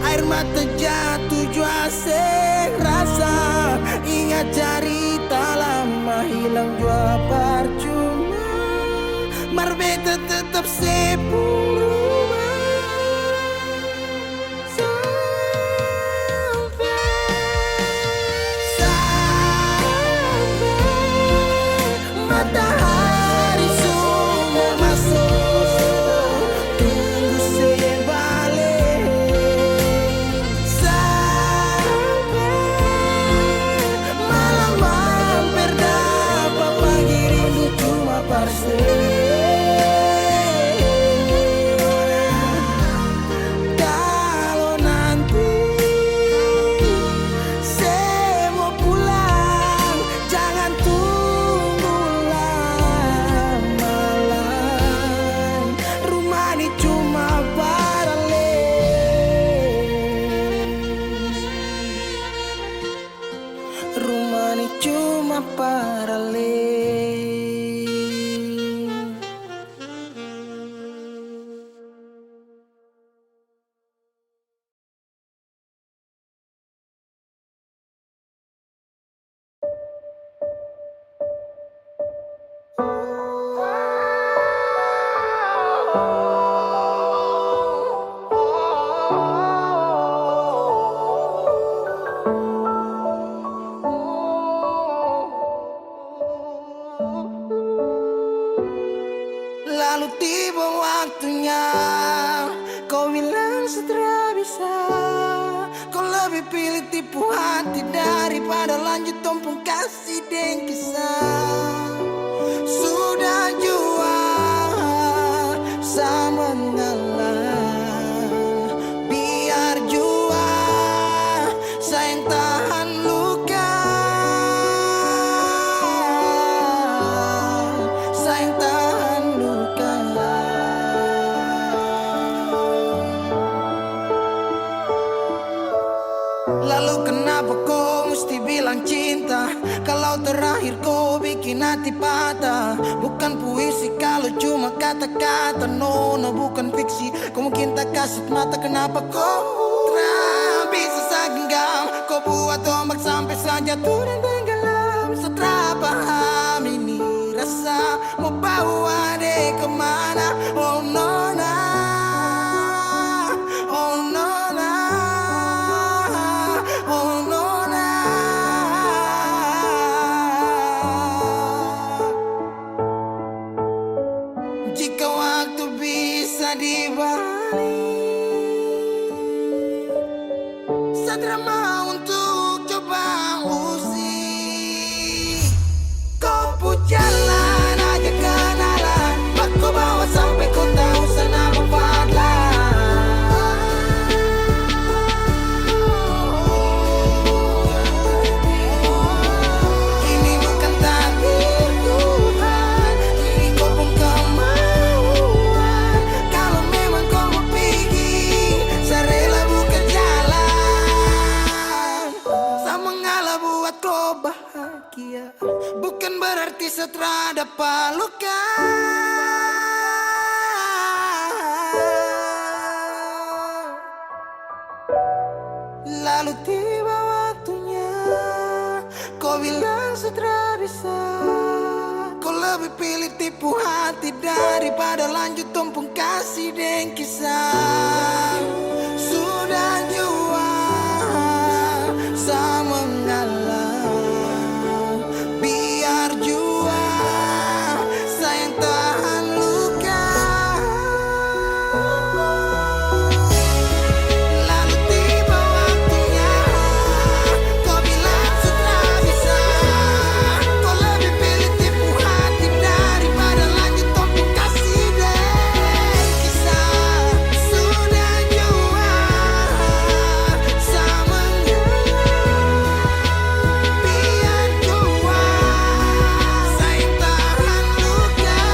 air mata jatuh jua sing rasa, ingat cerita lama hilang jua percuma. Mar beta tetap sepuluh. Matahari semua masuk, tunggu sebalik. Sampai malam hampir dapat pagi, rindu cuma parse. Lalu tiba waktunya, kau bilang setelah bisa. Kau lebih pilih tipu hati daripada lanjut tumpung kasih dan kisah. Sudah jua sama mengalah, biar jua sayang tahan luka, sayang tahan luka. Lalu kenapa kau mesti bilang cinta, kalau terakhir kau bikin hati patah? Bukan puisi kalau cuma kata-kata, no, no bukan fiksi. Kau mungkin tak kasut mata, kenapa kau bisa segenggam? Kau buat ombak sampai saja turun tenggelam. Setelah paham ini rasa, mau bawa deh kemana? Oh no, no. Jika waktu bisa dibalik, Sadra mau untuk coba usik. Kau pun jalan aja kenalan, aku bawa sampai kau tahu senama Fadlan. Ini bukan takdir Tuhan, ini kau pun kemauan. Kalau memang kau mau pergi, saya rela buka jalan. Saya mengalah buat kau bahagia, bukan berarti setelah dapat luka. Lalu tiba waktunya, kau bilang setelah bisa. Kau lebih pilih tipu hati daripada lanjut tumpung kasih dan kisah. Sudah jua saya mengalah, biar jua sayang tahan luka. Lalu tiba waktunya, kau bilang sudah bisa. Kau lebih pilih tipu hati daripada lanjut tumpung kasih dan kisah. Sudah jua saya mengalah, biar jua sayang tahan luka.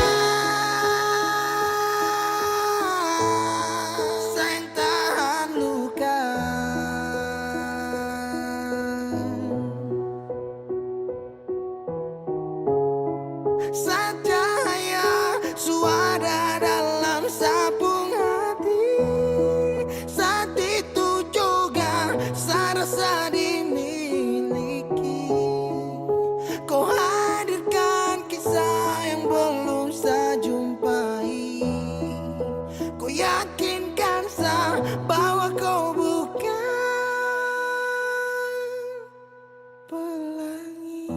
Sayang tahan luka. Cahaya suara dalam sabung hati, saat itu juga saya rasa dimiliki. Kau hadirkan kisah yang belum saya jumpai. Kau yakinkan saya bahwa kau bukan pelangi.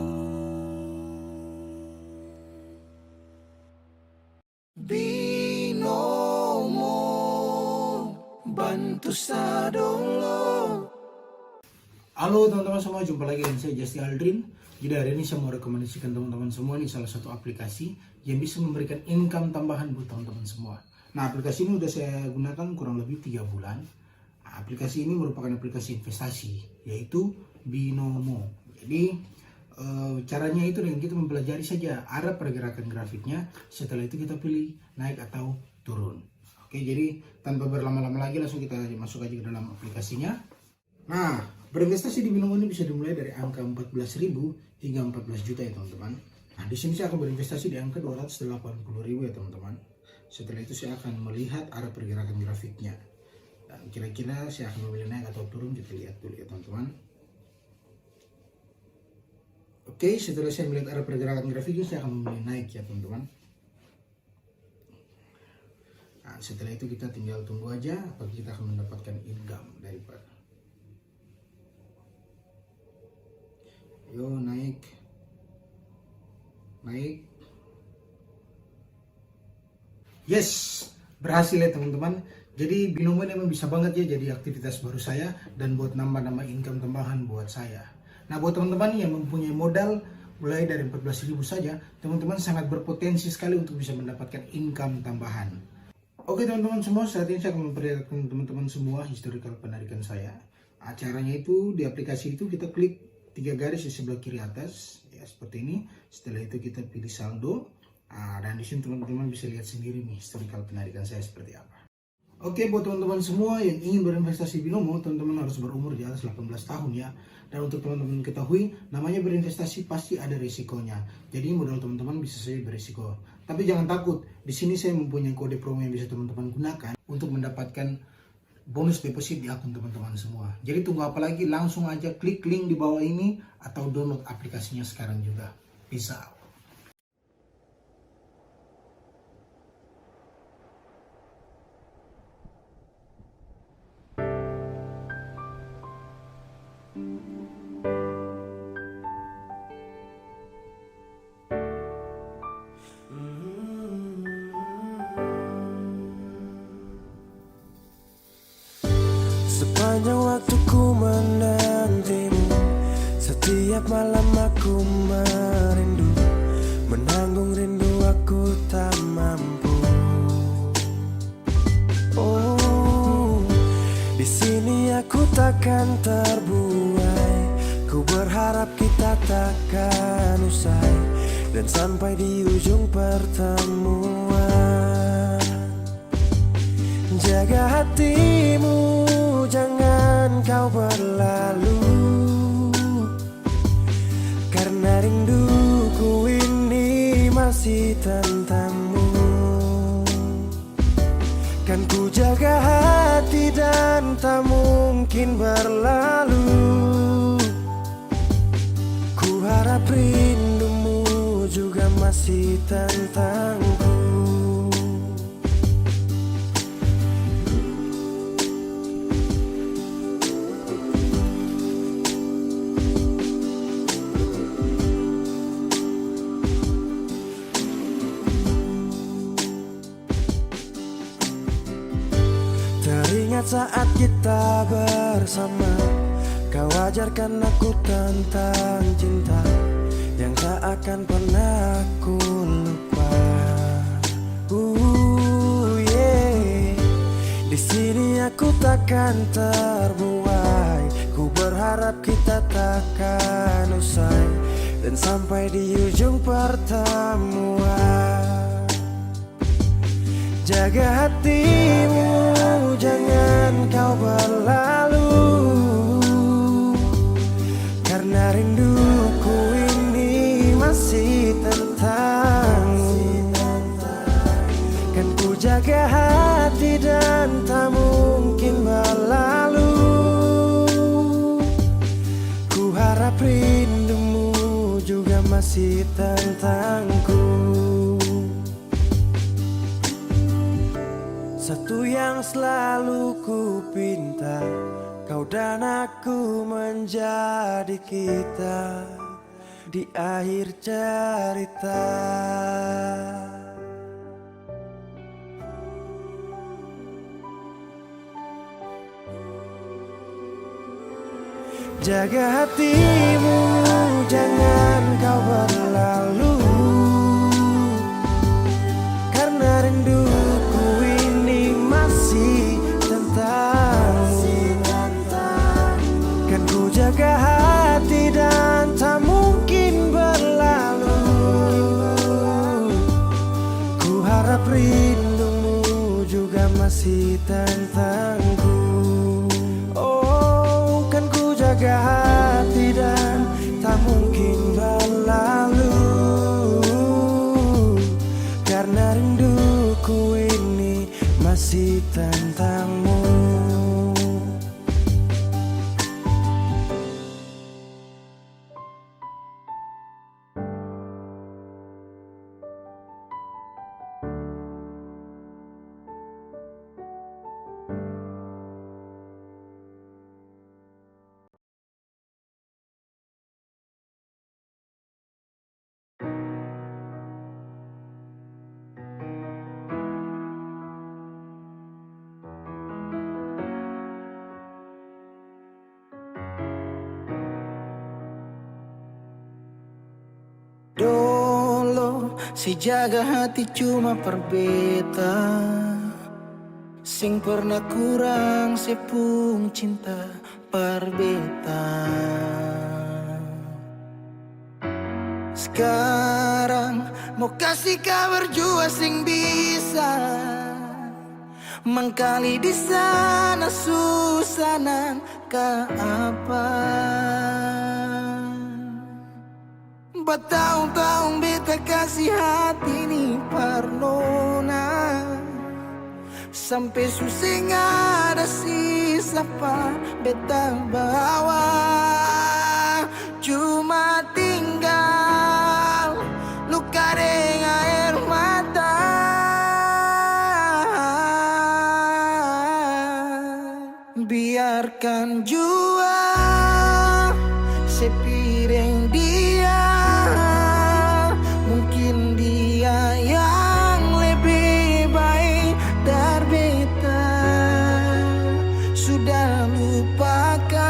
Binomo bantu saya dulu. Halo teman-teman semua, jumpa lagi dengan saya Justy Aldrin. Jadi hari ini saya mau rekomendasikan teman-teman semua ini salah satu aplikasi yang bisa memberikan income tambahan buat teman-teman semua. Nah, aplikasi ini udah saya gunakan kurang lebih 3 bulan. Nah, aplikasi ini merupakan aplikasi investasi, yaitu Binomo. Jadi caranya itu dengan kita mempelajari saja arah pergerakan grafiknya. Setelah itu kita pilih naik atau turun. Oke, jadi tanpa berlama-lama lagi langsung kita masuk aja ke dalam aplikasinya. Nah, berinvestasi di Binomo ini bisa dimulai dari angka 14.000 hingga 14 juta ya teman-teman. Nah, di sini saya akan berinvestasi di angka 280.000 ya teman-teman. Setelah itu saya akan melihat arah pergerakan grafiknya. Dan kira-kira saya akan memilih naik atau turun, kita lihat dulu ya teman-teman. Oke, setelah saya melihat arah pergerakan grafiknya, saya akan memilih naik ya teman-teman. Nah, setelah itu kita tinggal tunggu aja apakah kita akan mendapatkan income daripada. Yo, naik. Yes, berhasil ya teman-teman. Jadi binomo ini memang bisa banget ya jadi aktivitas baru saya dan buat nambah-nambah income tambahan buat saya. Nah buat teman-teman yang mempunyai modal mulai dari 14.000 saja, teman-teman sangat berpotensi sekali untuk bisa mendapatkan income tambahan. Oke teman-teman semua, saat ini saya akan memperlihatkan teman-teman semua historical penarikan saya. Caranya itu di aplikasi itu kita klik 3 garis di sebelah kiri atas, ya seperti ini. Setelah itu kita pilih saldo. Dan di sini teman-teman bisa lihat sendiri nih historical penarikan saya seperti apa. Oke, buat teman-teman semua yang ingin berinvestasi binomo, teman-teman harus berumur di atas 18 tahun ya. Dan untuk teman-teman ketahui, namanya berinvestasi pasti ada risikonya. Jadi modal teman-teman bisa saja berisiko. Tapi jangan takut, di sini saya mempunyai kode promo yang bisa teman-teman gunakan untuk mendapatkan bonus deposit di akun teman-teman semua. Jadi tunggu apa lagi, langsung aja klik link di bawah ini atau download aplikasinya sekarang juga. Bisa. Sepanjang waktu ku menantimu, setiap malam aku merindu, menanggung rindu aku tak mampu. Oh, di sini aku takkan terbuai, ku berharap kita takkan usai dan sampai di ujung pertemuan. Jaga hatimu, jangan kau berlalu, karena rinduku ini masih tentangmu. Kan ku jaga hati dan tak mungkin berlalu. Ku harap rindumu juga masih tentangku. Teringat saat kita bersama, kau ajarkan aku tentang cinta yang tak akan pernah aku lupa. Yeah. Di sini aku takkan terbuai, ku berharap kita takkan usai dan sampai di ujung pertemuan. Jaga hatimu, jangan kau berlalu, karena rinduku ini masih tentangmu. Kan ku jaga hati dan tak mungkin berlalu. Ku harap rindumu juga masih tentangku. Satu yang selalu ku pinta, kau dan aku menjadi kita di akhir cerita. Jaga hatimu, jangan kau berlalu, karena rinduku ini masih tentangmu. Kan ku jaga hati dan tak mungkin berlalu. Ku harap rindumu juga masih tentangku. Oh, kan ku jaga hati dan tak mungkin berlalu, karena rinduku ini masih tentangmu. Si jaga hati cuma perbeta, sing pernah kurang sepung cinta perbeta. Sekarang mau kasih kabar jua sing bisa mengkali di sana susah nang ka apa. Bertahun-tahun beta kasih hati ni parnona, sampai susah ada sisa pa beta bawa. Cuma tinggal luka dengan air mata. Biarkan jua sepiring dia, mungkin dia yang lebih baik dari beta. Sudah lupakan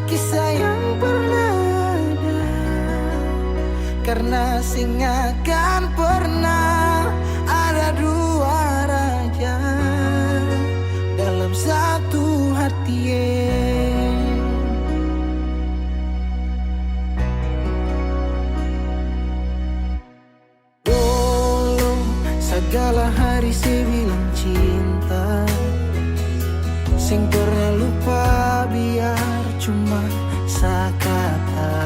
kisah yang pernah ada, karena sing akan pernah ada dua raja dalam satu hati. Dulu segala hari saya bilang cinta, sing pernah lupa biar cuma sekata.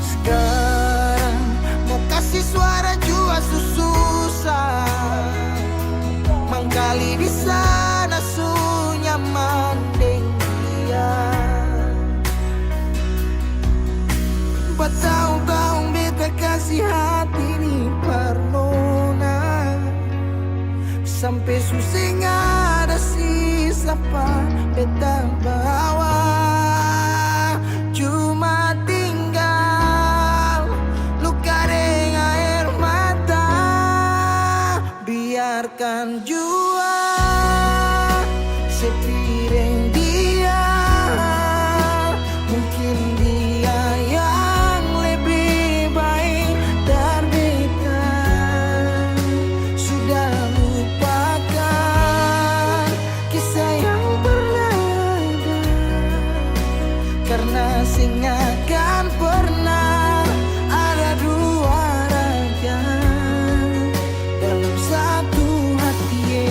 Sekarang mau kasih suara jua susah, mangkali di sana su nyaman deng dia. Bertahun-tahun beta kasih hati ni parnona, sampai susah ada sisa pa beta bawa. Cuma tinggal luka dengan air mata. Biarkan jua sepiring dia, mungkin dia yang lebih baik dari beta. Sudah lupakan kisah yang pernah ada, karena sing akan pernah ada dua raja dalam satu hati.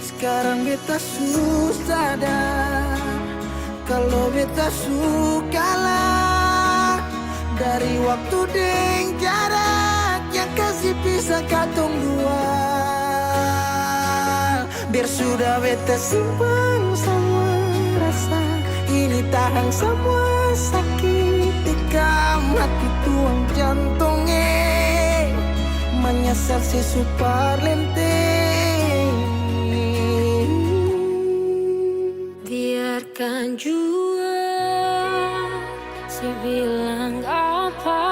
Sekarang beta susah sadar kalau beta sukalah dari waktu deng jarak yang kasih pisah katong dua. Biar sudah beta simpan semua rasa ini, tahan semua sakit tikam hati tuang jantungnya menyasar si super lenteng. Biarkan jua si bilang apa,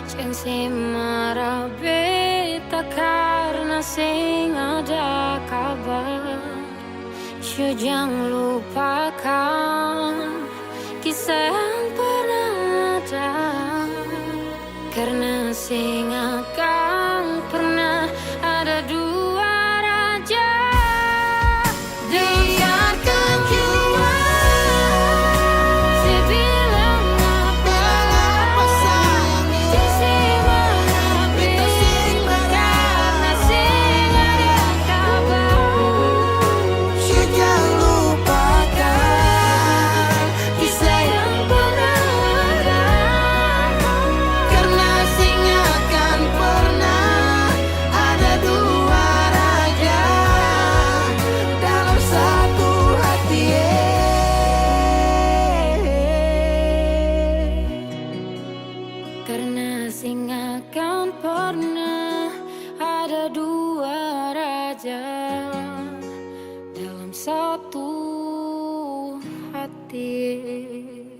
jangan si marah beta karena sing ada kabar. Jangan lupakan kisah yang pernah ada, karena sing akan pernah ada dua raja. Biarkan jua si bilang apa, si marah beta karena sing ada kabar. Jangan lupakan kisah yang pernah ada, karena sing akan pernah ada dua raja dalam satu hati. Karena sing akan pernah ada dua raja dalam satu hati.